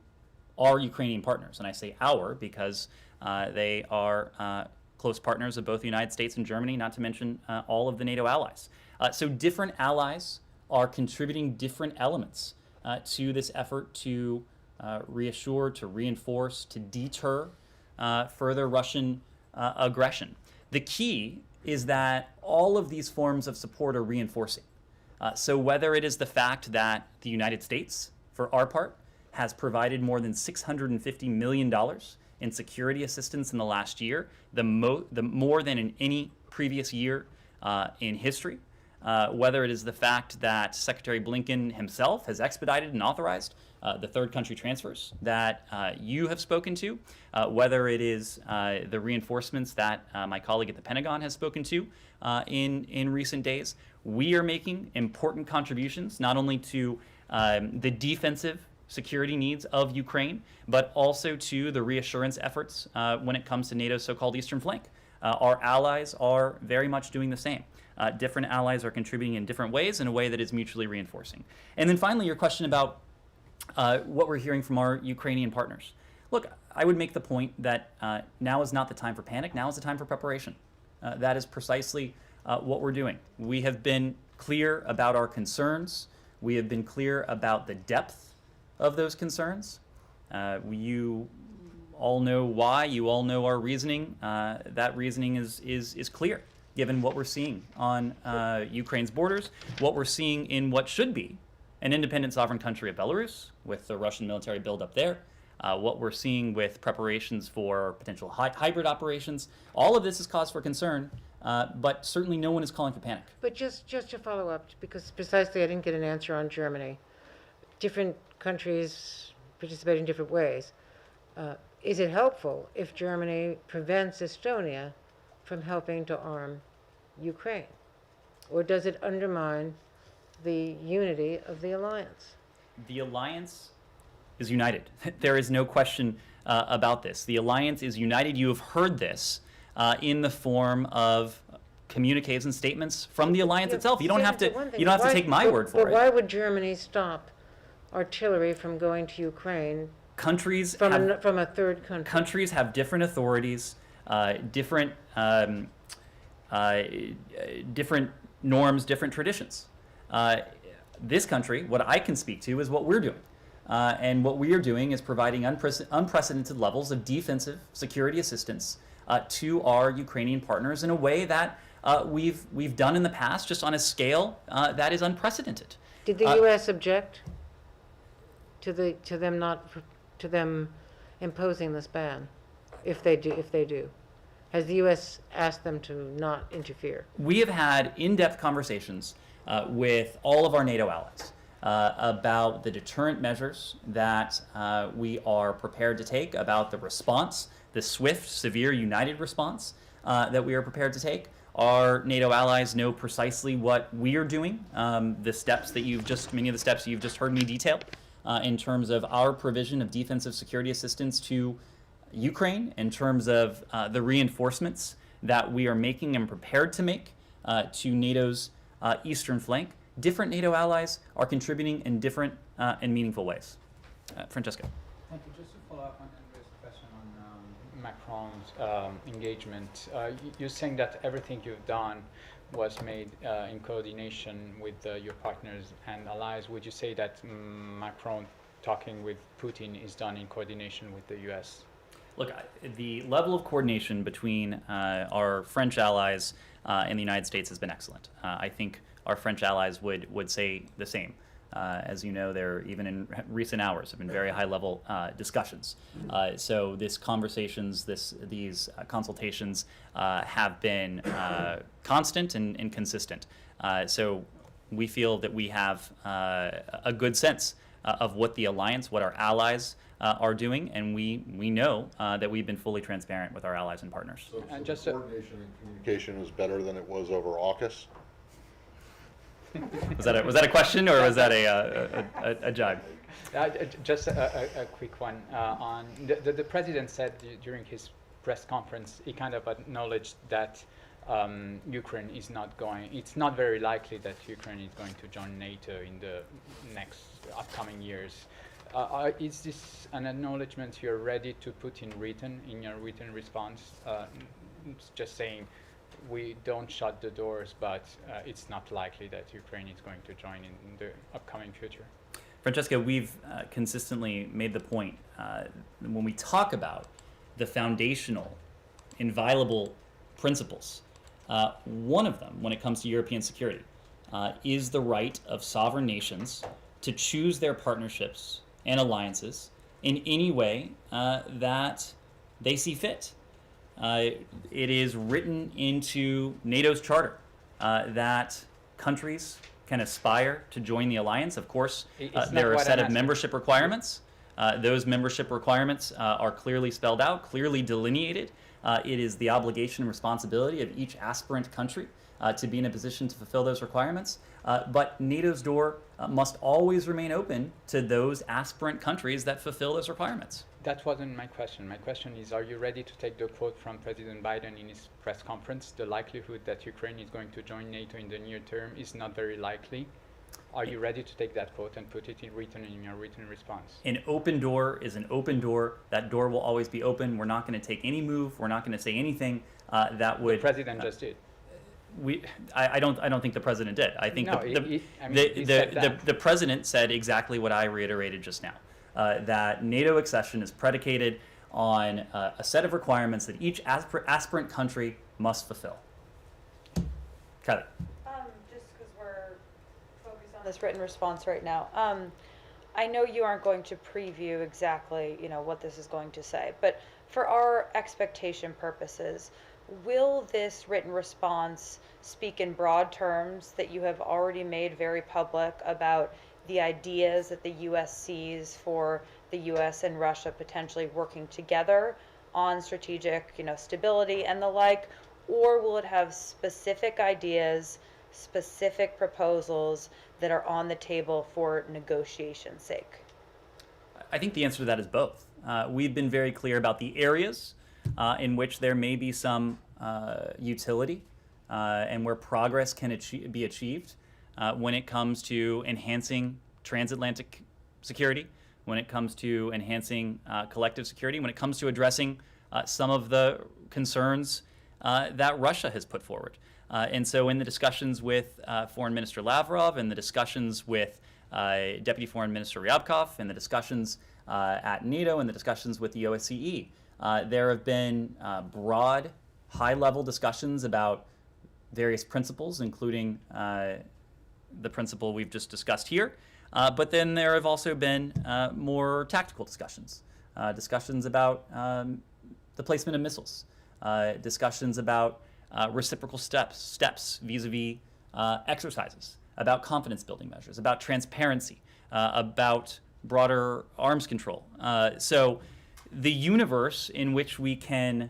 our Ukrainian partners. And I say our because They are close partners of both the United States and Germany, not to mention all of the NATO allies. So different allies are contributing different elements to this effort to reassure, to reinforce, to deter further Russian aggression. The key is that all of these forms of support are reinforcing. So whether it is the fact that the United States, for our part, has provided more than $650 million in security assistance in the last year, the more than in any previous year in history. Whether it is the fact that Secretary Blinken himself has expedited and authorized the third country transfers that you have spoken to, whether it is the reinforcements that my colleague at the Pentagon has spoken to in recent days, we are making important contributions not only to the defensive security needs of Ukraine, but also to the reassurance efforts when it comes to NATO's so-called eastern flank. Our allies are very much doing the same. Different allies are contributing in different ways in a way that is mutually reinforcing. And then finally, your question about what we're hearing from our Ukrainian partners. Look, I would make the point that now is not the time for panic, now is the time for preparation. That is precisely what we're doing. We have been clear about our concerns. We have been clear about the depth of those concerns. You all know why, you all know our reasoning. That reasoning is clear, given what we're seeing on Ukraine's borders, what we're seeing in what should be an independent sovereign country of Belarus, with the Russian military buildup there, what we're seeing with preparations for potential hybrid operations. All of this is cause for concern, but certainly no one is calling for panic. But just to follow up, because precisely I didn't get an answer on Germany. Different countries participate in different ways. Is it helpful if Germany prevents Estonia from helping to arm Ukraine? Or does it undermine the unity of the alliance? The alliance is united. There is no question about this. The alliance is united. You have heard this in the form of communiques and statements from the alliance itself. You don't have to. You don't have to take my word for it. But why would Germany stop artillery from going to Ukraine? Countries from a third country. Countries have different authorities, different norms, different traditions. This country, what I can speak to, is what we're doing. And what we are doing is providing unprecedented levels of defensive security assistance to our Ukrainian partners in a way that we've done in the past, just on a scale that is unprecedented. Did the U.S. object to them imposing this ban? If they do, has the U.S. asked them to not interfere? We have had in-depth conversations with all of our NATO allies about the deterrent measures that we are prepared to take, about the response, the swift, severe, united response that we are prepared to take. Our NATO allies know precisely what we are doing. Many of the steps that you've just heard me detail in terms of our provision of defensive security assistance to Ukraine, in terms of the reinforcements that we are making and prepared to make to NATO's eastern flank. Different NATO allies are contributing in different and meaningful ways. Francesco. Thank you. Just to follow up on Andre's question on Macron's engagement, you're saying that everything you've done was made in coordination with your partners and allies. Would you say that Macron talking with Putin is done in coordination with the U.S.? Look, the level of coordination between our French allies and the United States has been excellent. I think our French allies would say the same. As you know, there even in recent hours have been very high-level discussions. So these conversations, these consultations have been constant and consistent. So we feel that we have a good sense of what the alliance, what our allies are doing, and we know that we've been fully transparent with our allies and partners. So just the coordination and communication was better than it was over AUKUS? Was that a question, or was that a jibe? Just a quick one. On the president said during his press conference, he kind of acknowledged that Ukraine is not going. It's not very likely that Ukraine is going to join NATO in the next upcoming years. Is this an acknowledgement you're ready to put in your written response? It's just saying we don't shut the doors, but it's not likely that Ukraine is going to join in the upcoming future. Francesca, we've consistently made the point when we talk about the foundational, inviolable principles, one of them, when it comes to European security, is the right of sovereign nations to choose their partnerships and alliances in any way that they see fit. It is written into NATO's charter that countries can aspire to join the alliance. Of course, there are a set of membership requirements. Those membership requirements are clearly spelled out, clearly delineated. It is the obligation and responsibility of each aspirant country to be in a position to fulfill those requirements. But NATO's door must always remain open to those aspirant countries that fulfill those requirements. That wasn't my question. My question is, are you ready to take the quote from President Biden in his press conference? The likelihood that Ukraine is going to join NATO in the near term is not very likely. Are you ready to take that quote and put it in your written response? An open door is an open door. That door will always be open. We're not going to take any move. We're not going to say anything that would. The president just did. I don't think the president did. I think the president said exactly what I reiterated just now. That NATO accession is predicated on a set of requirements that each aspirant country must fulfill. Kelly. Just because we're focused on this written response right now, I know you aren't going to preview exactly, what this is going to say, but for our expectation purposes, will this written response speak in broad terms that you have already made very public about the ideas that the U.S. sees for the U.S. and Russia potentially working together on strategic, stability and the like, or will it have specific ideas, specific proposals that are on the table for negotiation's sake? I think the answer to that is both. We've been very clear about the areas in which there may be some utility and where progress can be achieved when it comes to enhancing transatlantic security, when it comes to enhancing collective security, when it comes to addressing some of the concerns that Russia has put forward. And so in the discussions with Foreign Minister Lavrov and the discussions with Deputy Foreign Minister Ryabkov and the discussions at NATO and the discussions with the OSCE, there have been broad, high-level discussions about various principles, including the principle we've just discussed here. But then there have also been more tactical discussions, discussions about the placement of missiles, discussions about reciprocal steps vis-a-vis exercises, about confidence-building measures, about transparency, about broader arms control. So the universe in which we can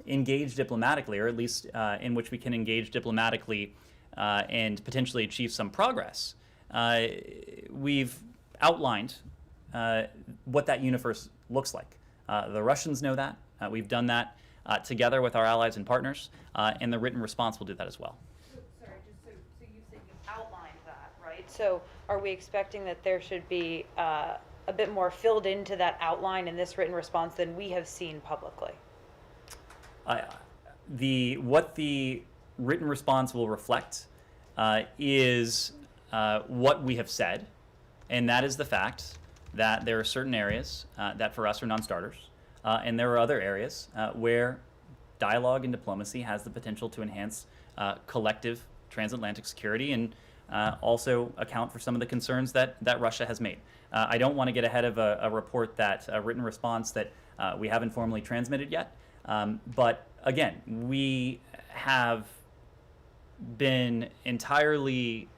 engage diplomatically, or at least in which we can engage diplomatically and potentially achieve some progress, we've outlined what that universe looks like. The Russians know that. We've done that together with our allies and partners, and the written response will do that as well. Sorry, just so you said you outlined that, right? So are we expecting that there should be a bit more filled into that outline in this written response than we have seen publicly? What the written response will reflect is what we have said, and that is the fact that there are certain areas that for us are non-starters, and there are other areas where dialogue and diplomacy has the potential to enhance collective transatlantic security and also account for some of the concerns that Russia has made. I don't want to get ahead of a report a written response that we haven't formally transmitted yet. But again, we have been entirely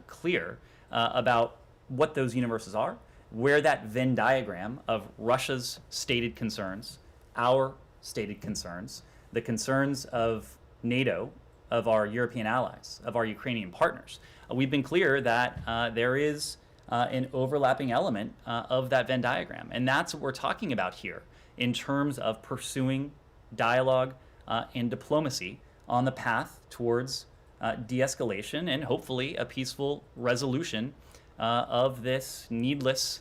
clear about what those universes are, where that Venn diagram of Russia's stated concerns, our stated concerns, the concerns of NATO, of our European allies, of our Ukrainian partners. We've been clear that there is an overlapping element of that Venn diagram. And that's what we're talking about here in terms of pursuing dialogue and diplomacy on the path towards de-escalation and hopefully a peaceful resolution of this needless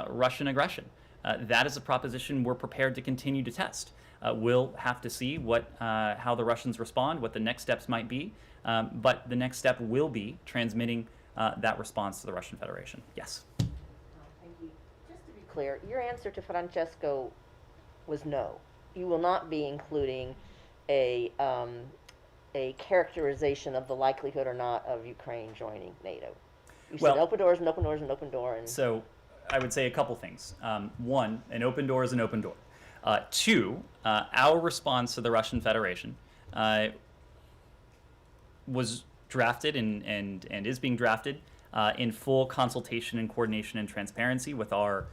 Russian aggression. That is a proposition we're prepared to continue to test. We'll have to see how the Russians respond, what the next steps might be, but the next step will be transmitting that response to the Russian Federation. Yes? Thank you. Just to be clear, your answer to Francesco was no. You will not be including a characterization of the likelihood or not of Ukraine joining NATO. You said open door is an open door is an open door. And so I would say a couple things. One, an open door is an open door. Two, our response to the Russian Federation was drafted and is being drafted in full consultation and coordination and transparency with our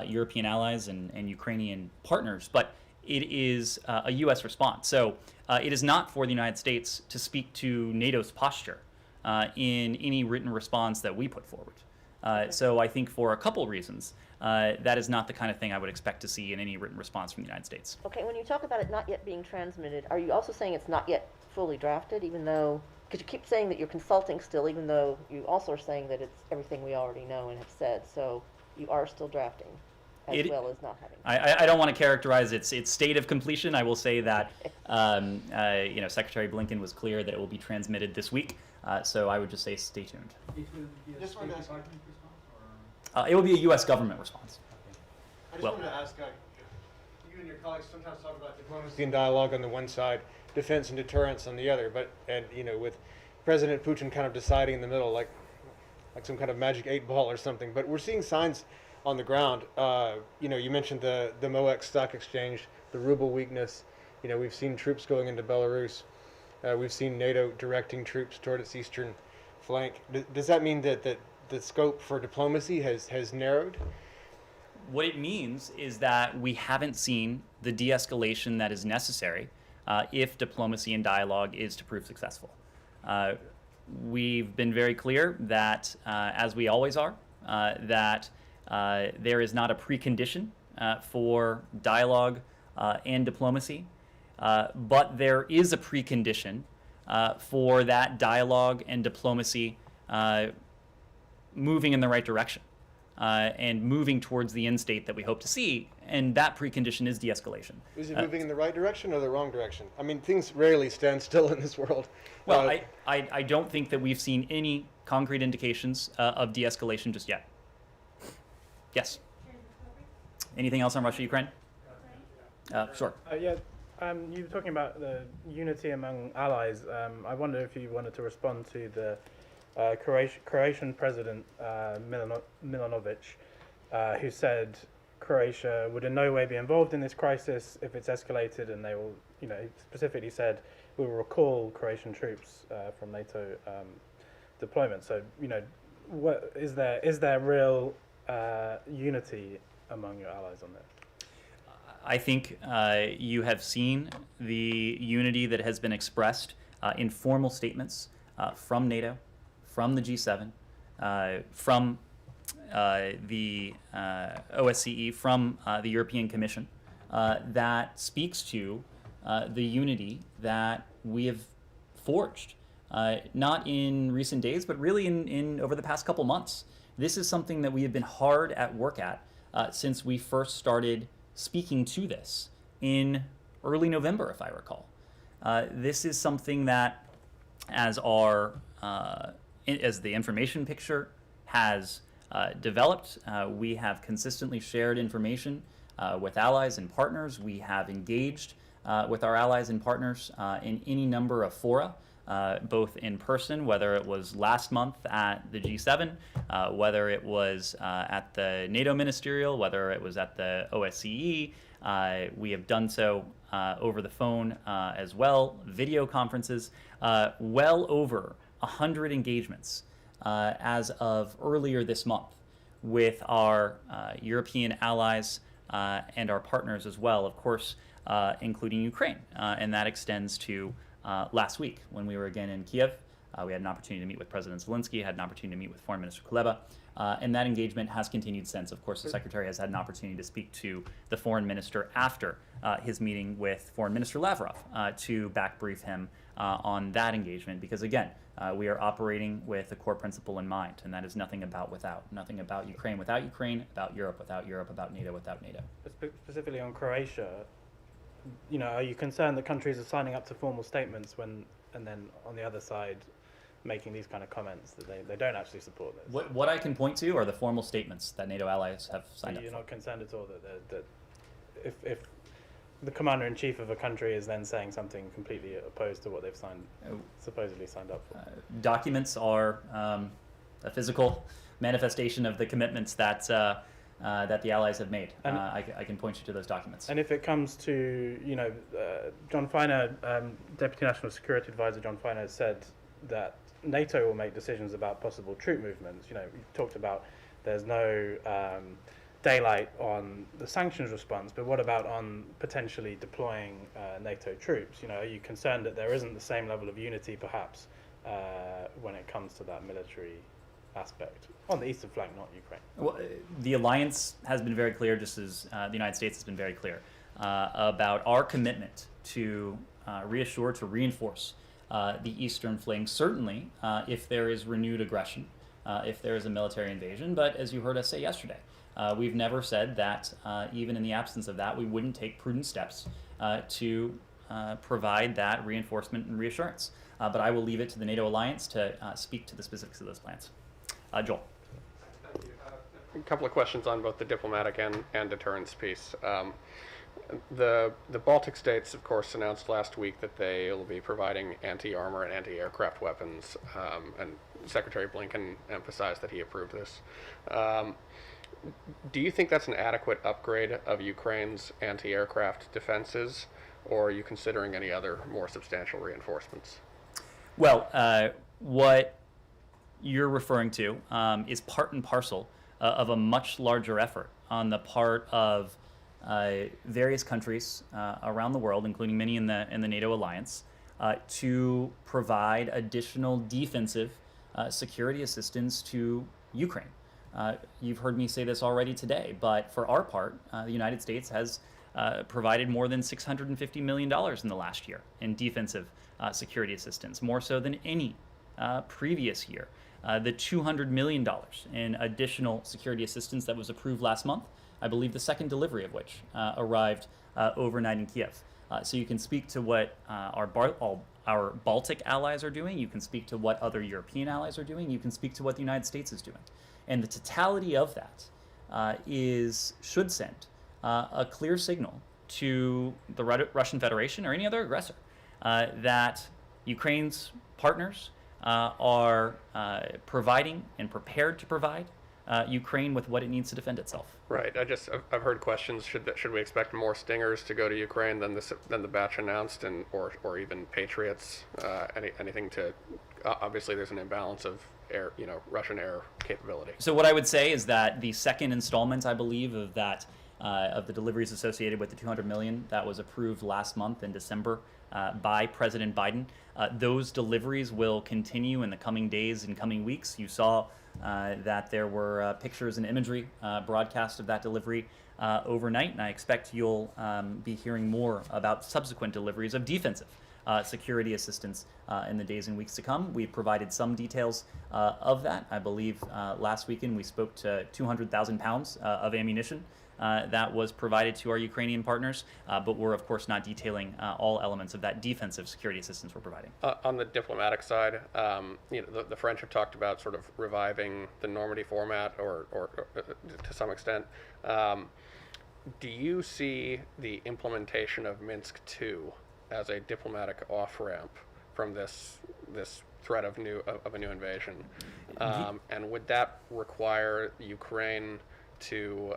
European allies and Ukrainian partners. But it is a U.S. response. So it is not for the United States to speak to NATO's posture in any written response that we put forward. So I think for a couple reasons, that is not the kind of thing I would expect to see in any written response from the United States. Okay, when you talk about it not yet being transmitted, are you also saying it's not yet fully drafted, even though, because you keep saying that you're consulting still, even though you also are saying that it's everything we already know and have said, so you are still drafting, as well as not having. I don't want to characterize its state of completion. I will say that Secretary Blinken was clear that it will be transmitted this week, so I would just say stay tuned. It will be a Just State wanted to ask- Department response, or? It will be a U.S. government response. I just Well- wanted to ask, you and your colleagues sometimes talk about Diplomacy and dialogue on the one side, defense and deterrence on the other. But with President Putin kind of deciding in the middle, like some kind of magic 8-ball or something. But we're seeing signs on the ground. You mentioned the MOEX stock exchange, the ruble weakness. We've seen troops going into Belarus. We've seen NATO directing troops toward its eastern flank. Does that mean that the scope for diplomacy has narrowed? What it means is that we haven't seen the de-escalation that is necessary if diplomacy and dialogue is to prove successful. We've been very clear that, as we always are, that there is not a precondition for dialogue and diplomacy, but there is a precondition for that dialogue and diplomacy moving in the right direction. And moving towards the end state that we hope to see, and that precondition is de-escalation. Is it moving in the right direction or the wrong direction? I mean, things rarely stand still in this world. Well, I don't think that we've seen any concrete indications of de-escalation just yet. Yes? Anything else on Russia, Ukraine? Sure. You were talking about the unity among allies. I wonder if you wanted to respond to the Croatian President Milanovic, who said Croatia would in no way be involved in this crisis if it's escalated, and they will, he specifically said, we will recall Croatian troops from NATO deployment. So, what is there real unity among your allies on this? I think you have seen the unity that has been expressed in formal statements from NATO, from the G7, from the OSCE, from the European Commission, that speaks to the unity that we have forged, not in recent days, but really in over the past couple months. This is something that we have been hard at work at since we first started speaking to this in early November, if I recall. This is something that, as the information picture has developed, we have consistently shared information with allies and partners. We have engaged with our allies and partners in any number of fora, both in person, whether it was last month at the G7, whether it was at the NATO ministerial, whether it was at the OSCE. We have done so over the phone as well, video conferences, well over 100 engagements as of earlier this month with our European allies and our partners as well, of course, including Ukraine. And that extends to last week when we were again in Kiev We had an opportunity to meet with President Zelensky, had an opportunity to meet with Foreign Minister Kuleba, and that engagement has continued since. Of course, the Secretary has had an opportunity to speak to the Foreign Minister after his meeting with Foreign Minister Lavrov to back brief him on that engagement, because again, we are operating with a core principle in mind, and that is nothing about without. Nothing about Ukraine without Ukraine, about Europe without Europe, about NATO without NATO. Specifically on Croatia, are you concerned that countries are signing up to formal statements and then on the other side making these kind of comments that they don't actually support this? What I can point to are the formal statements that NATO allies have signed up You're for. not concerned at all that if the commander-in-chief of a country is then saying something completely opposed to what they've supposedly signed up for? Documents are a physical manifestation of the commitments that the allies have made. I can point you to those documents. And if it comes to, John Feiner, Deputy National Security Advisor John Feiner has said that NATO will make decisions about possible troop movements. You talked about there's no daylight on the sanctions response, but what about on potentially deploying NATO troops? Are you concerned that there isn't the same level of unity, perhaps, when it comes to that military aspect on the eastern flank, not Ukraine? Well, the alliance has been very clear, just as the United States has been very clear about our commitment to reassure, to reinforce the eastern flank, certainly if there is renewed aggression, if there is a military invasion. But as you heard us say yesterday, we've never said that even in the absence of that, we wouldn't take prudent steps to provide that reinforcement and reassurance. But I will leave it to the NATO alliance to speak to the specifics of those plans. Joel. Thank you. A couple of questions on both the diplomatic and deterrence piece. The Baltic states, of course, announced last week that they will be providing anti-armor and anti-aircraft weapons, and Secretary Blinken emphasized that he approved this. Do you think that's an adequate upgrade of Ukraine's anti-aircraft defenses, or are you considering any other more substantial reinforcements? Well, what you're referring to is part and parcel of a much larger effort on the part of various countries around the world, including many in the NATO alliance, to provide additional defensive security assistance to Ukraine. You've heard me say this already today, but for our part, the United States has provided more than $650 million in the last year in defensive security assistance, more so than any previous year. The $200 million in additional security assistance that was approved last month, I believe the second delivery of which arrived overnight in Kiev. So you can speak to what our Baltic allies are doing, you can speak to what other European allies are doing, you can speak to what the United States is doing. And the totality of that should send a clear signal to the Russian Federation or any other aggressor that Ukraine's partners are providing and prepared to provide Ukraine with what it needs to defend itself. Right. I've heard questions. Should we expect more Stingers to go to Ukraine than the batch announced, or even Patriots? Anything to? Obviously, there's an imbalance of air, Russian air capability. So what I would say is that the second installment, I believe, of that of the deliveries associated with the $200 million that was approved last month in December by President Biden, those deliveries will continue in the coming days and coming weeks. You saw that there were pictures and imagery broadcast of that delivery overnight, and I expect you'll be hearing more about subsequent deliveries of defensive security assistance in the days and weeks to come. We've provided some details of that. I believe last weekend we spoke to 200,000 pounds of ammunition that was provided to our Ukrainian partners, but we're of course not detailing all elements of that defensive security assistance we're providing. On the diplomatic side, the French have talked about sort of reviving the Normandy format, or to some extent. Do you see the implementation of Minsk II as a diplomatic off-ramp from this threat of a new invasion? And would that require Ukraine to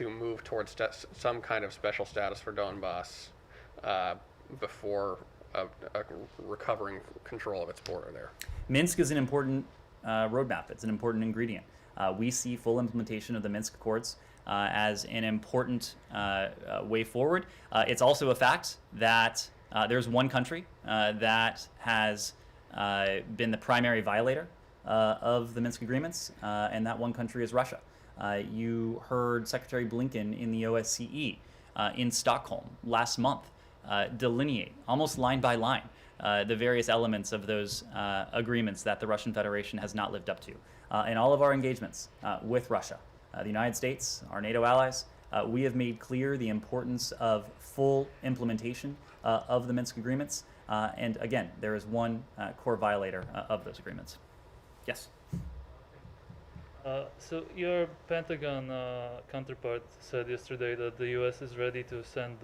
move towards some kind of special status for Donbass before recovering control of its border there? Minsk is an important roadmap. It's an important ingredient. We see full implementation of the Minsk Accords as an important way forward. It's also a fact that there's one country that has been the primary violator of the Minsk agreements, and that one country is Russia. You heard Secretary Blinken in the OSCE in Stockholm last month delineate, almost line by line, the various elements of those agreements that the Russian Federation has not lived up to. In all of our engagements with Russia, the United States, our NATO allies, we have made clear the importance of full implementation of the Minsk agreements. And again, there is one core violator of those agreements. Yes? So your Pentagon counterpart said yesterday that the U.S. is ready to send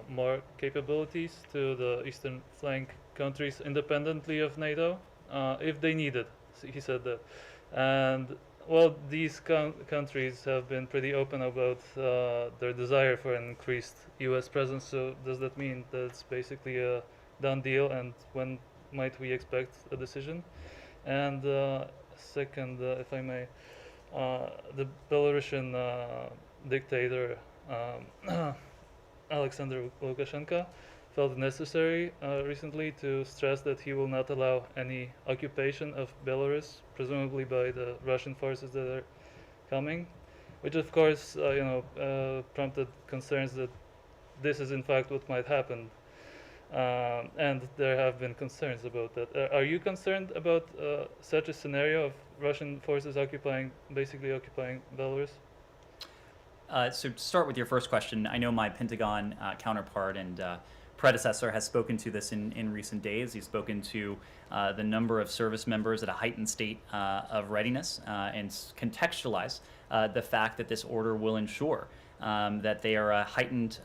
more capabilities to the eastern flank countries independently of NATO if they need it. He said that. And well, these countries have been pretty open about their desire for an increased U.S. presence. So does that mean that it's basically a done deal? And when might we expect a decision? And second, if I may, the Belarusian dictator Alexander Lukashenko felt necessary recently to stress that he will not allow any occupation of Belarus, presumably by the Russian forces that are coming, which of course prompted concerns that this is in fact what might happen. And there have been concerns about that. Are you concerned about such a scenario of Russian forces basically occupying Belarus? So to start with your first question, I know my Pentagon counterpart and predecessor has spoken to this in recent days. He's spoken to the number of service members at a heightened state of readiness and contextualized the fact that this order will ensure that they are a heightened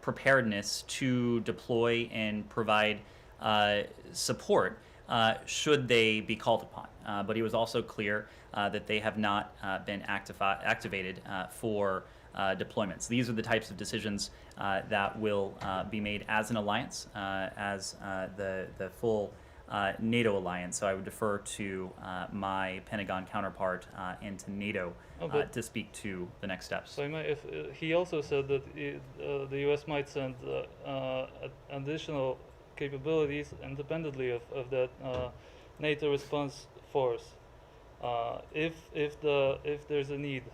preparedness to deploy and provide support should they be called upon. But he was also clear that they have not been activated for deployments. These are the types of decisions that will be made as an alliance, as the full NATO alliance. So I would defer to my Pentagon counterpart and to NATO to speak to the next steps. So if he also said that the U.S. might send additional capabilities independently of that NATO response force if there's a need,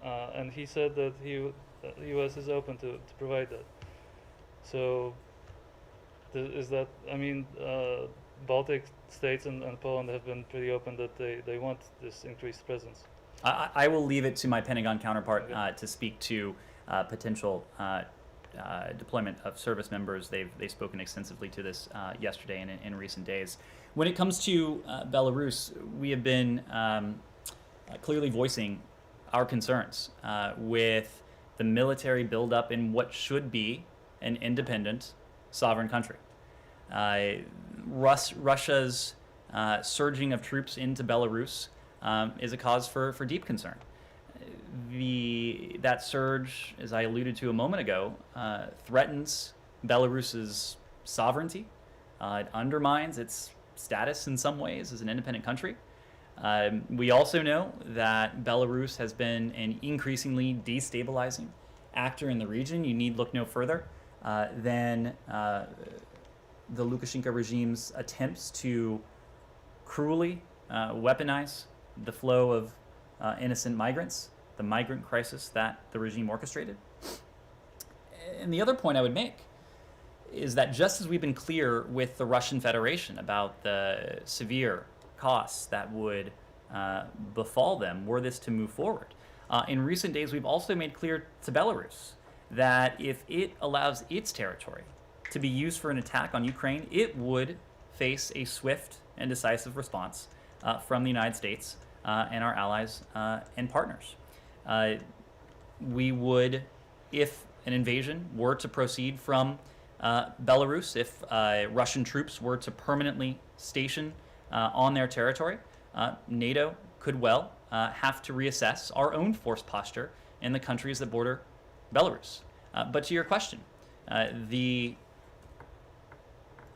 and he said that the U.S. is open to provide that. So is that, I mean, Baltic states and Poland have been pretty open that they want this increased presence. I will leave it to my Pentagon counterpart to speak to potential deployment of service members. They've spoken extensively to this yesterday and in recent days. When it comes to Belarus, we have been clearly voicing our concerns with the military buildup in what should be an independent, sovereign country. Russia's surging of troops into Belarus is a cause for deep concern. That surge, as I alluded to a moment ago, threatens Belarus's sovereignty. It undermines its status in some ways as an independent country. We also know that Belarus has been an increasingly destabilizing actor in the region. You need look no further than the Lukashenko regime's attempts to cruelly weaponize the flow of innocent migrants, the migrant crisis that the regime orchestrated. And the other point I would make is that just as we've been clear with the Russian Federation about the severe costs that would befall them were this to move forward, in recent days we've also made clear to Belarus that if it allows its territory to be used for an attack on Ukraine, it would face a swift and decisive response from the United States and our allies and partners. We would, if an invasion were to proceed from Belarus, if Russian troops were to permanently station on their territory, NATO could well have to reassess our own force posture in the countries that border Belarus. But to your question, the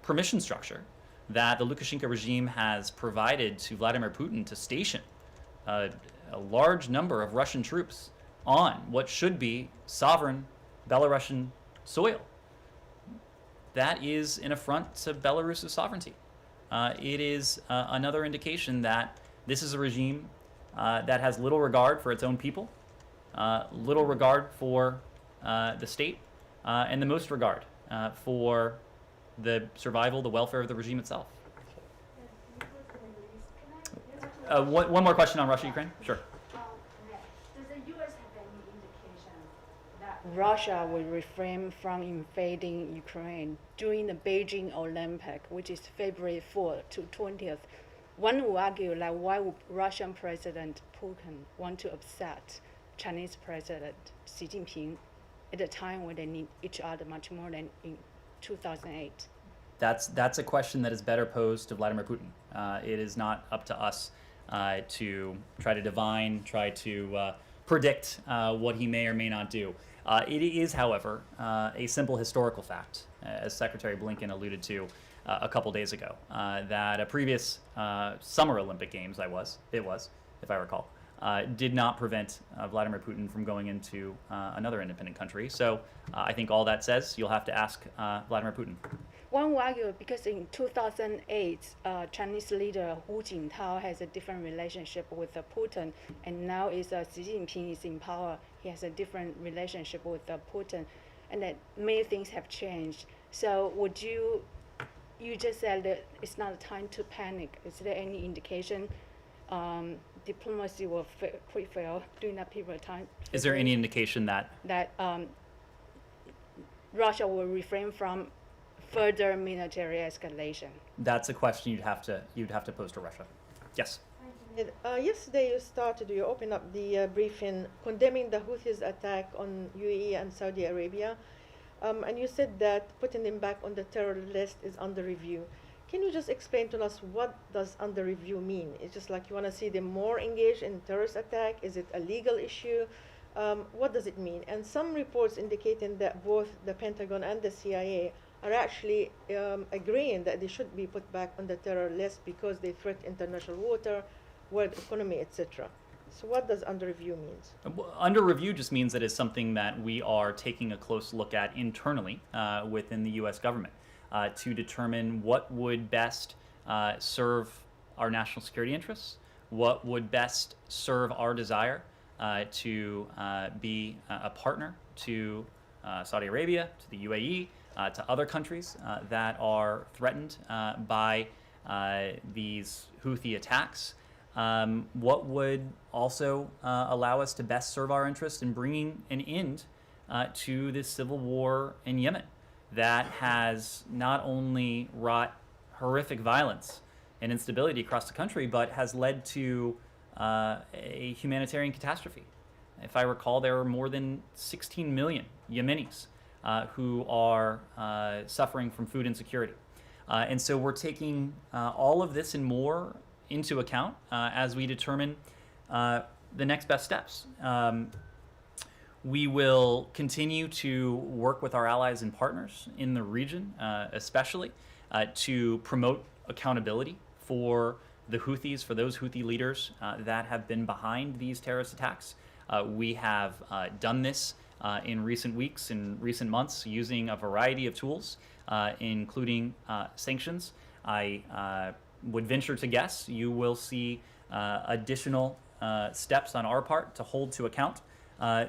permission structure that the Lukashenko regime has provided to Vladimir Putin to station a large number of Russian troops on what should be sovereign Belarusian soil, that is an affront to Belarus's sovereignty. it is another indication that this is a regime that has little regard for its own people, little regard for the state, and the most regard for the survival, the welfare of the regime itself. One more question on Russia, Ukraine? Sure. Does the U.S. have any indication that Russia will refrain from invading Ukraine during the Beijing Olympic, which is February 4th to 20th? One would argue that why would Russian President Putin want to upset Chinese President Xi Jinping at a time when they need each other much more than in 2008? That's a question that is better posed to Vladimir Putin. It is not up to us to try to divine, try to predict what he may or may not do. It is, however, a simple historical fact, as Secretary Blinken alluded to a couple days ago, that a previous Summer Olympic Games, if I recall, did not prevent Vladimir Putin from going into another independent country. So I think all that says, you'll have to ask Vladimir Putin. One would argue because in 2008, Chinese leader Hu Jintao has a different relationship with Putin, and now Xi Jinping is in power. He has a different relationship with Putin, and that many things have changed. So would you just said that it's not a time to panic. Is there any indication diplomacy will fail during that period of time? Is there any indication that Russia will refrain from further military escalation? That's a question you'd have to pose to Russia. Yes. Yesterday you opened up the briefing condemning the Houthis' attack on UAE and Saudi Arabia, and you said that putting them back on the terror list is under review. Can you just explain to us what does under review mean? It's just like you want to see them more engaged in terrorist attack? Is it a legal issue? What does it mean? And some reports indicating that both the Pentagon and the CIA are actually agreeing that they should be put back on the terror list because they threaten international water, world economy, etc. So what does under review mean? Under review just means that it's something that we are taking a close look at internally within the U.S. government to determine what would best serve our national security interests, what would best serve our desire to be a partner to Saudi Arabia, to the UAE, to other countries that are threatened by these Houthi attacks. What would also allow us to best serve our interest in bringing an end to this civil war in Yemen that has not only wrought horrific violence and instability across the country, but has led to a humanitarian catastrophe. If I recall, there are more than 16 million Yemenis who are suffering from food insecurity. And so we're taking all of this and more into account as we determine the next best steps. We will continue to work with our allies and partners in the region, especially to promote accountability for the Houthis, for those Houthi leaders that have been behind these terrorist attacks. We have done this in recent weeks, in recent months, using a variety of tools, including sanctions. I would venture to guess you will see additional steps on our part to hold to account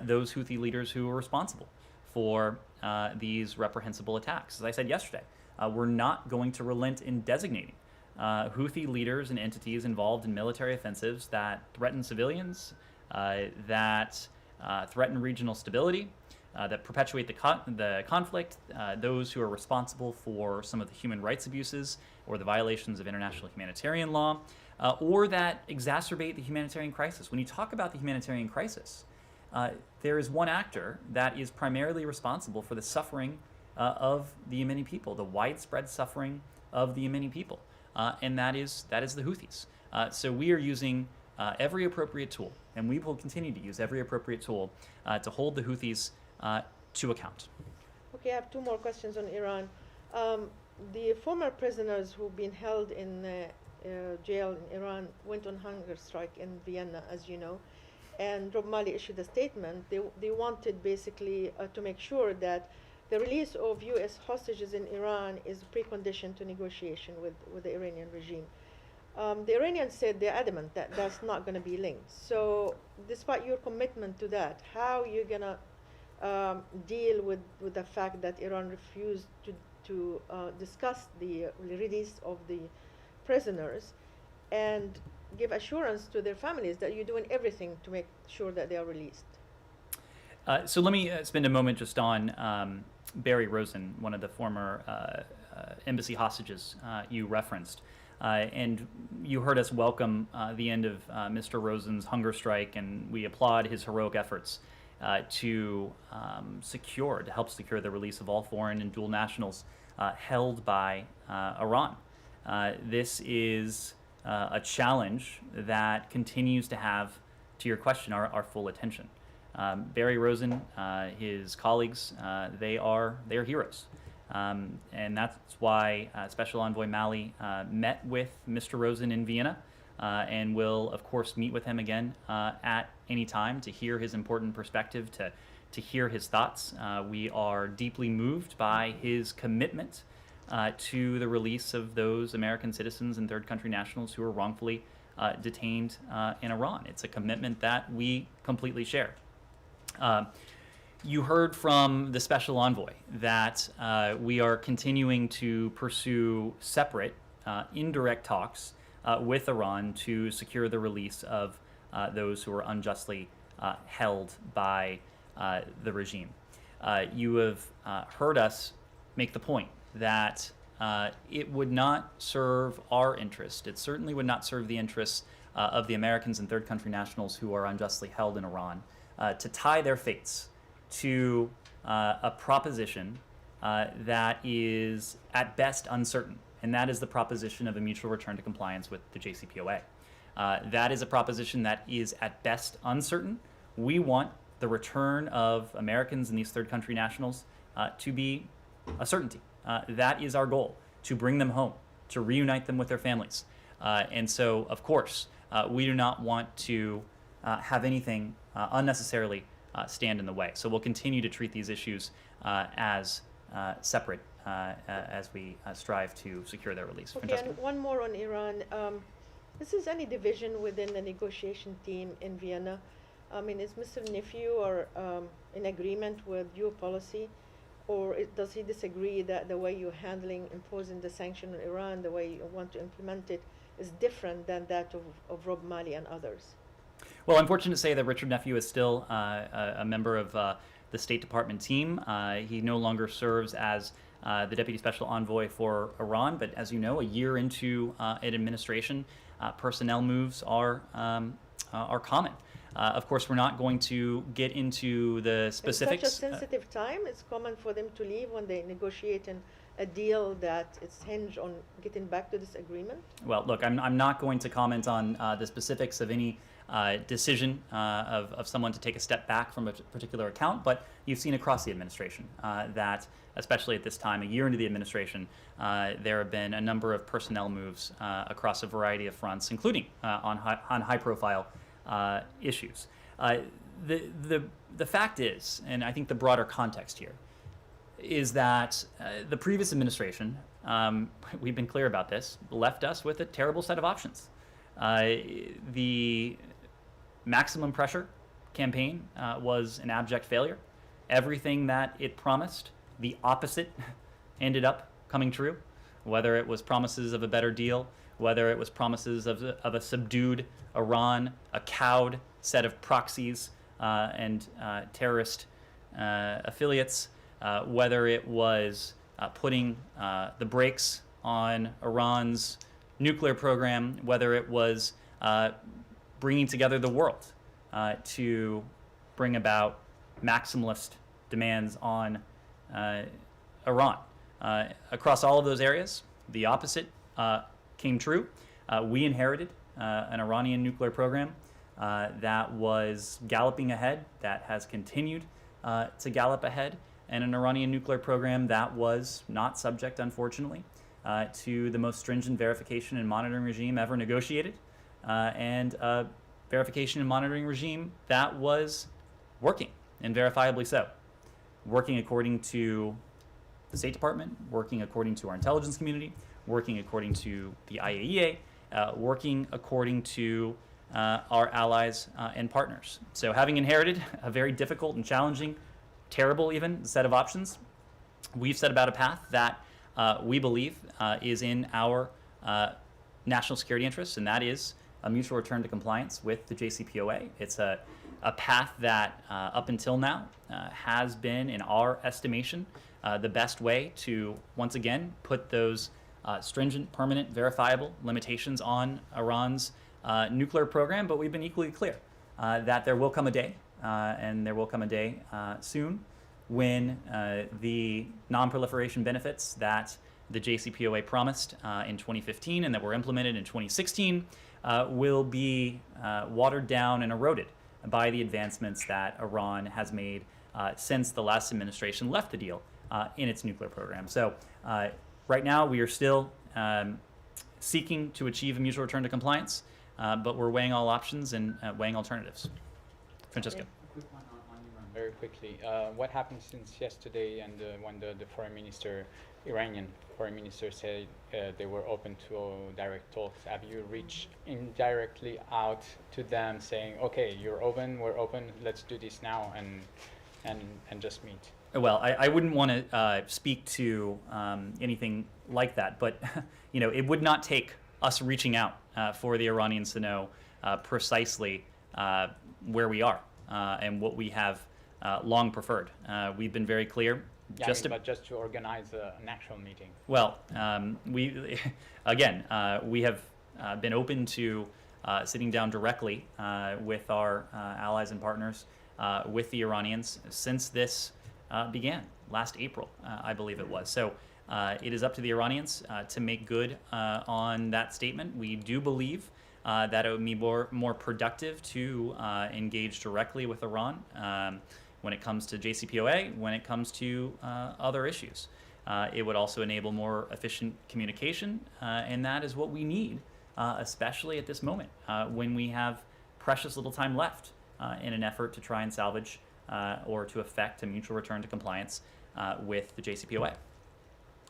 those Houthi leaders who are responsible for these reprehensible attacks. As I said yesterday, we're not going to relent in designating Houthi leaders and entities involved in military offensives that threaten civilians, that threaten regional stability, that perpetuate the conflict, those who are responsible for some of the human rights abuses or the violations of international humanitarian law, or that exacerbate the humanitarian crisis. When you talk about the humanitarian crisis, there is one actor that is primarily responsible for the suffering of the Yemeni people, the widespread suffering of the Yemeni people, and that is the Houthis. So we are using every appropriate tool, and we will continue to use every appropriate tool to hold the Houthis to account. Okay, I have two more questions on Iran. The former prisoners who've been held in jail in Iran went on hunger strike in Vienna, as you know, and Rob Mali issued a statement. They wanted basically to make sure that the release of U.S. hostages in Iran is a precondition to negotiation with the Iranian regime. The Iranians said they're adamant that that's not going to be linked. So, despite your commitment to that, how are you going to deal with the fact that Iran refused to discuss the release of the prisoners and give assurance to their families that you're doing everything to make sure that they are released? So let me spend a moment just on Barry Rosen, one of the former embassy hostages you referenced. And you heard us welcome the end of Mr. Rosen's hunger strike, and we applaud his heroic efforts to help secure the release of all foreign and dual nationals held by Iran. This is a challenge that continues to have, to your question, our full attention. Barry Rosen, his colleagues, they are heroes. And that's why Special Envoy Malley met with Mr. Rosen in Vienna and will, of course, meet with him again at any time to hear his important perspective, to hear his thoughts. We are deeply moved by his commitment to the release of those American citizens and third country nationals who are wrongfully detained in Iran. It's a commitment that we completely share. You heard from the Special Envoy that we are continuing to pursue separate, indirect talks with Iran to secure the release of those who are unjustly held by the regime. You have heard us make the point that it would not serve our interest. It certainly would not serve the interests of the Americans and third country nationals who are unjustly held in Iran to tie their fates to a proposition that is at best uncertain, and that is the proposition of a mutual return to compliance with the JCPOA. That is a proposition that is at best uncertain. We want the return of Americans and these third country nationals to be a certainty. That is our goal, to bring them home, to reunite them with their families. And so, of course, we do not want to have anything unnecessarily stand in the way. So we'll continue to treat these issues as separate as we strive to secure their release. Okay, and one more on Iran. Is there any division within the negotiation team in Vienna? I mean, is Mr. Nephew or in agreement with your policy, or does he disagree that the way you're handling imposing the sanction on Iran, the way you want to implement it, is different than that of Rob Malley and others? Well, I'm fortunate to say that Richard Nephew is still a member of the State Department team. He no longer serves as the Deputy Special Envoy for Iran, but as you know, a year into an administration, personnel moves are common. Of course, we're not going to get into the specifics. At such a sensitive time, it's common for them to leave when they negotiate a deal that is hinged on getting back to this agreement? Well, look, I'm not going to comment on the specifics of any decision of someone to take a step back from a particular account, but you've seen across the administration that, especially at this time, a year into the administration, there have been a number of personnel moves across a variety of fronts, including on high-profile issues. The fact is, and I think the broader context here, is that the previous administration, we've been clear about this, left us with a terrible set of options. The maximum pressure campaign was an abject failure. Everything that it promised, the opposite ended up coming true, whether it was promises of a better deal, whether it was promises of a subdued Iran, a cowed set of proxies and terrorist affiliates, whether it was putting the brakes on Iran's nuclear program, whether it was bringing together the world to bring about maximalist demands on Iran. Across all of those areas, the opposite came true. We inherited an Iranian nuclear program that was galloping ahead, that has continued to gallop ahead, and an Iranian nuclear program that was not subject, unfortunately, to the most stringent verification and monitoring regime ever negotiated, and a verification and monitoring regime that was working, and verifiably so. working according to the State Department, working according to our intelligence community, working according to the IAEA, working according to our allies and partners. So having inherited a very difficult and challenging, terrible even, set of options, we've set about a path that we believe is in our national security interests, and that is a mutual return to compliance with the JCPOA. It's a path that up until now has been, in our estimation, the best way to, once again, put those stringent, permanent, verifiable limitations on Iran's nuclear program. But we've been equally clear that there will come a day, and there will come a day soon, when the non-proliferation benefits that the JCPOA promised in 2015 and that were implemented in 2016 will be watered down and eroded by the advancements that Iran has made since the last administration left the deal in its nuclear program. So right now we are still seeking to achieve a mutual return to compliance, but we're weighing all options and weighing alternatives. Francesca. A quick one on Iran, very quickly. What happened since yesterday and when the foreign minister, Iranian foreign minister, said they were open to direct talks? Have you reached indirectly out to them saying, okay, you're open, we're open, let's do this now and just meet? Well, I wouldn't want to speak to anything like that, but it would not take us reaching out for the Iranians to know precisely where we are and what we have long preferred. We've been very clear. But just to organize an actual meeting. Well, we have been open to sitting down directly with our allies and partners, with the Iranians, since this began last April, I believe it was. So it is up to the Iranians to make good on that statement. We do believe that it would be more productive to engage directly with Iran when it comes to JCPOA, when it comes to other issues. It would also enable more efficient communication, and that is what we need, especially at this moment, when we have precious little time left in an effort to try and salvage or to effect a mutual return to compliance with the JCPOA.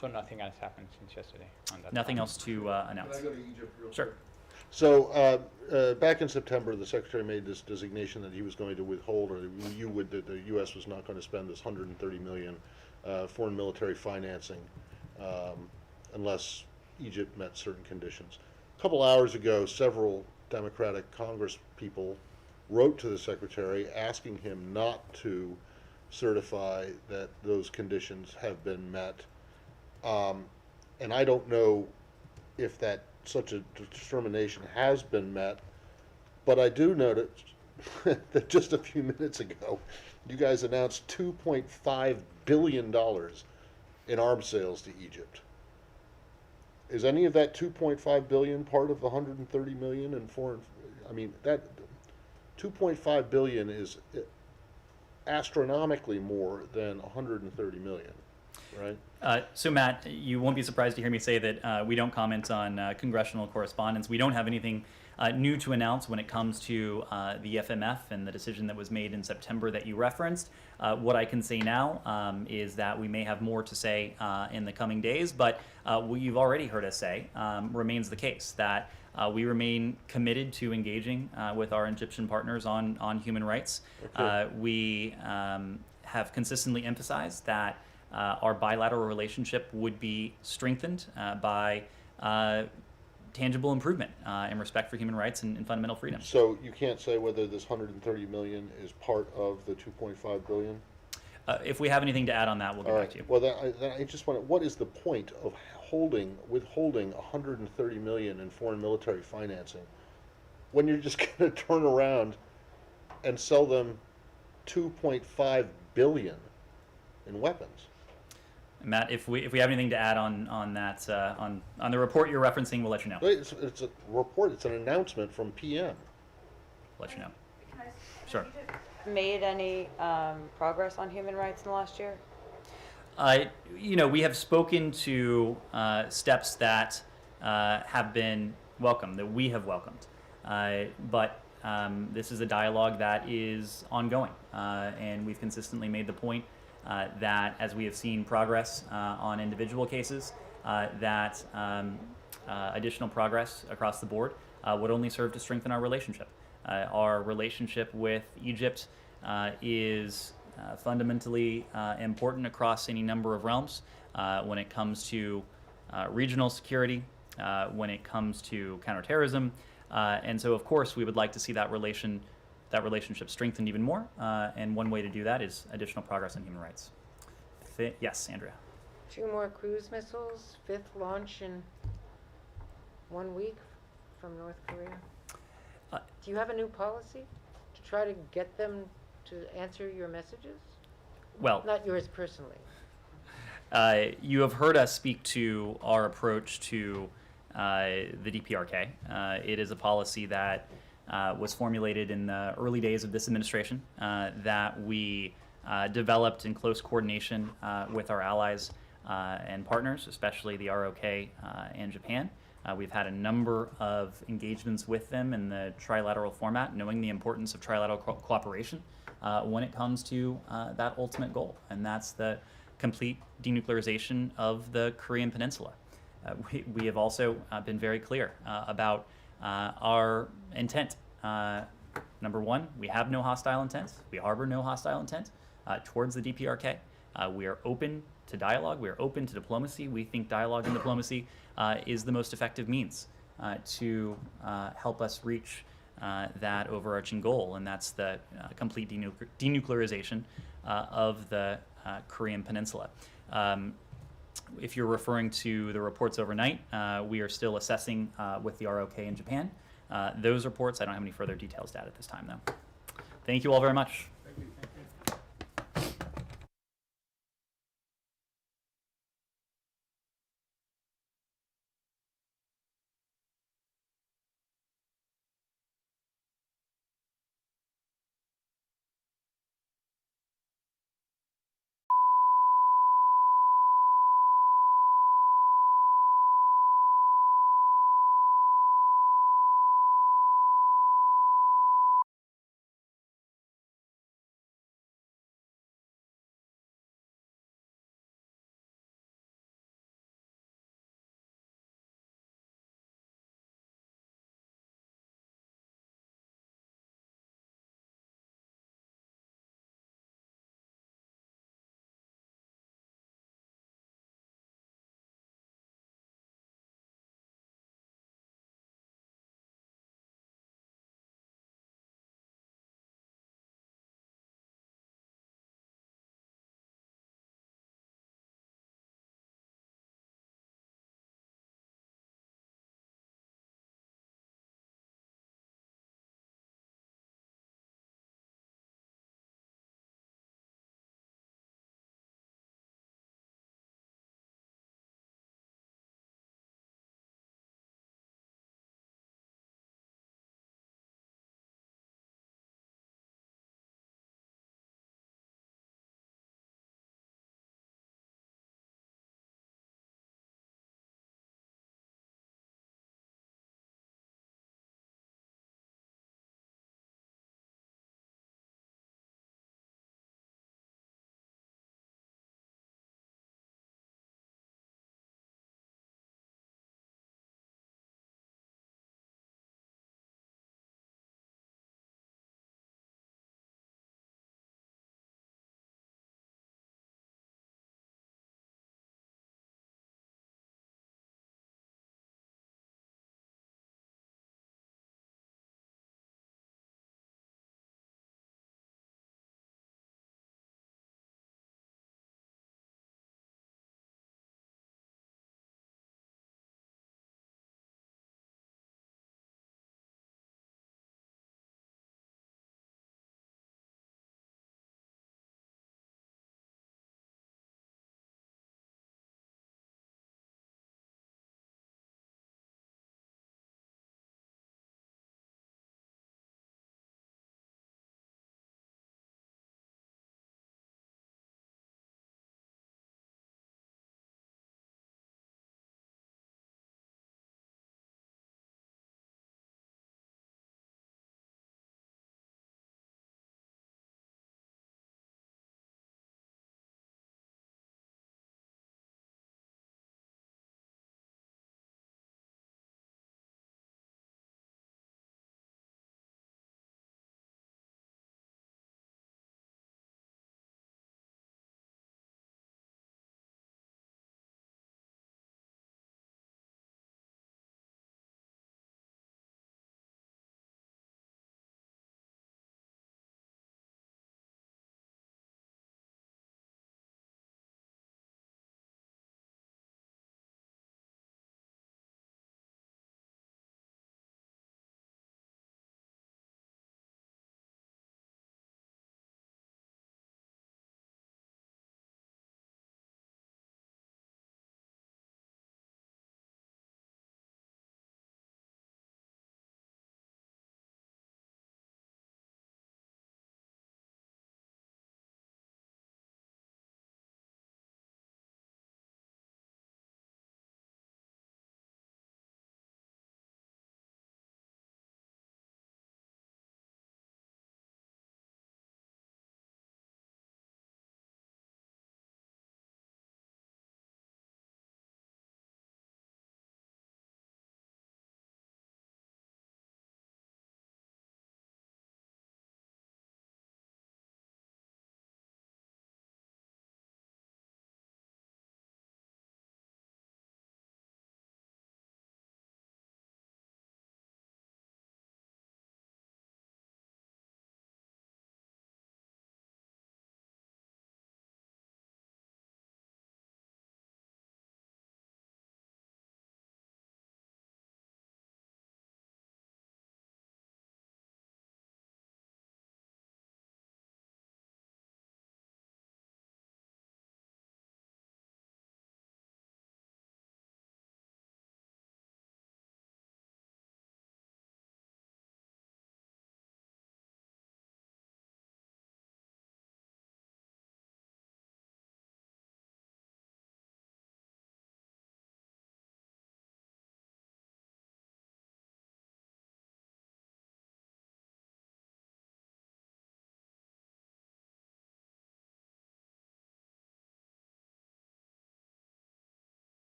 So nothing else happened since yesterday on that? Nothing else to announce. Can I go to Egypt real Sure. quick? So back in September, the Secretary made this designation that he was going to withhold, or that the U.S. was not going to spend this $130 million foreign military financing unless Egypt met certain conditions. A couple hours ago, several Democratic Congress people wrote to the Secretary asking him not to certify that those conditions have been met. And I don't know if such a determination has been met, but I do notice that just a few minutes ago, you guys announced $2.5 billion in arms sales to Egypt. Is any of that $2.5 billion part of the $130 million in foreign? I mean, that $2.5 billion is astronomically more than $130 million, right? So Matt, you won't be surprised to hear me say that we don't comment on congressional correspondence. We don't have anything new to announce when it comes to the FMF and the decision that was made in September that you referenced. What I can say now is that we may have more to say in the coming days, but what you've already heard us say remains the case, that we remain committed to engaging with our Egyptian partners on human rights. Okay. We have consistently emphasized that our bilateral relationship would be strengthened by tangible improvement in respect for human rights and fundamental freedoms. So you can't say whether this $130 million is part of the $2.5 billion? If we have anything to add on that, we'll get back to you. Well, then I just want to, what is the point of withholding $130 million in foreign military financing when you're just going to turn around and sell them $2.5 billion in weapons? Matt, if we have anything to add on that on the report you're referencing, we'll let you know. It's a report. It's an announcement from PM. Let you know. Sure. Made any progress on human rights in the last year? We have spoken to steps that have been welcomed, that we have welcomed, but this is a dialogue that is ongoing, and we've consistently made the point that as we have seen progress on individual cases, that additional progress across the board would only serve to strengthen our relationship. Our relationship with Egypt is fundamentally important across any number of realms when it comes to regional security, when it comes to counterterrorism, and so of course we would like to see that relationship strengthened even more, and one way to do that is additional progress on human rights. Yes, Andrea. 2 more cruise missiles, 5th launch in 1 week from North Korea. Do you have a new policy to try to get them to answer your messages? Well, not yours personally. You have heard us speak to our approach to the DPRK. It is a policy that was formulated in the early days of this administration that we developed in close coordination with our allies and partners, especially the ROK and Japan. We've had a number of engagements with them in the trilateral format, knowing the importance of trilateral cooperation when it comes to that ultimate goal, and that's the complete denuclearization of the Korean Peninsula. We have also been very clear about our intent. Number one, we have no hostile intent. We harbor no hostile intent towards the DPRK. We are open to dialogue. We are open to diplomacy. We think dialogue and diplomacy is the most effective means to help us reach that overarching goal, and that's the complete denuclearization of the Korean Peninsula. If you're referring to the reports overnight, we are still assessing with the ROK in Japan. Those reports, I don't have any further details to add at this time, though. Thank you all very much.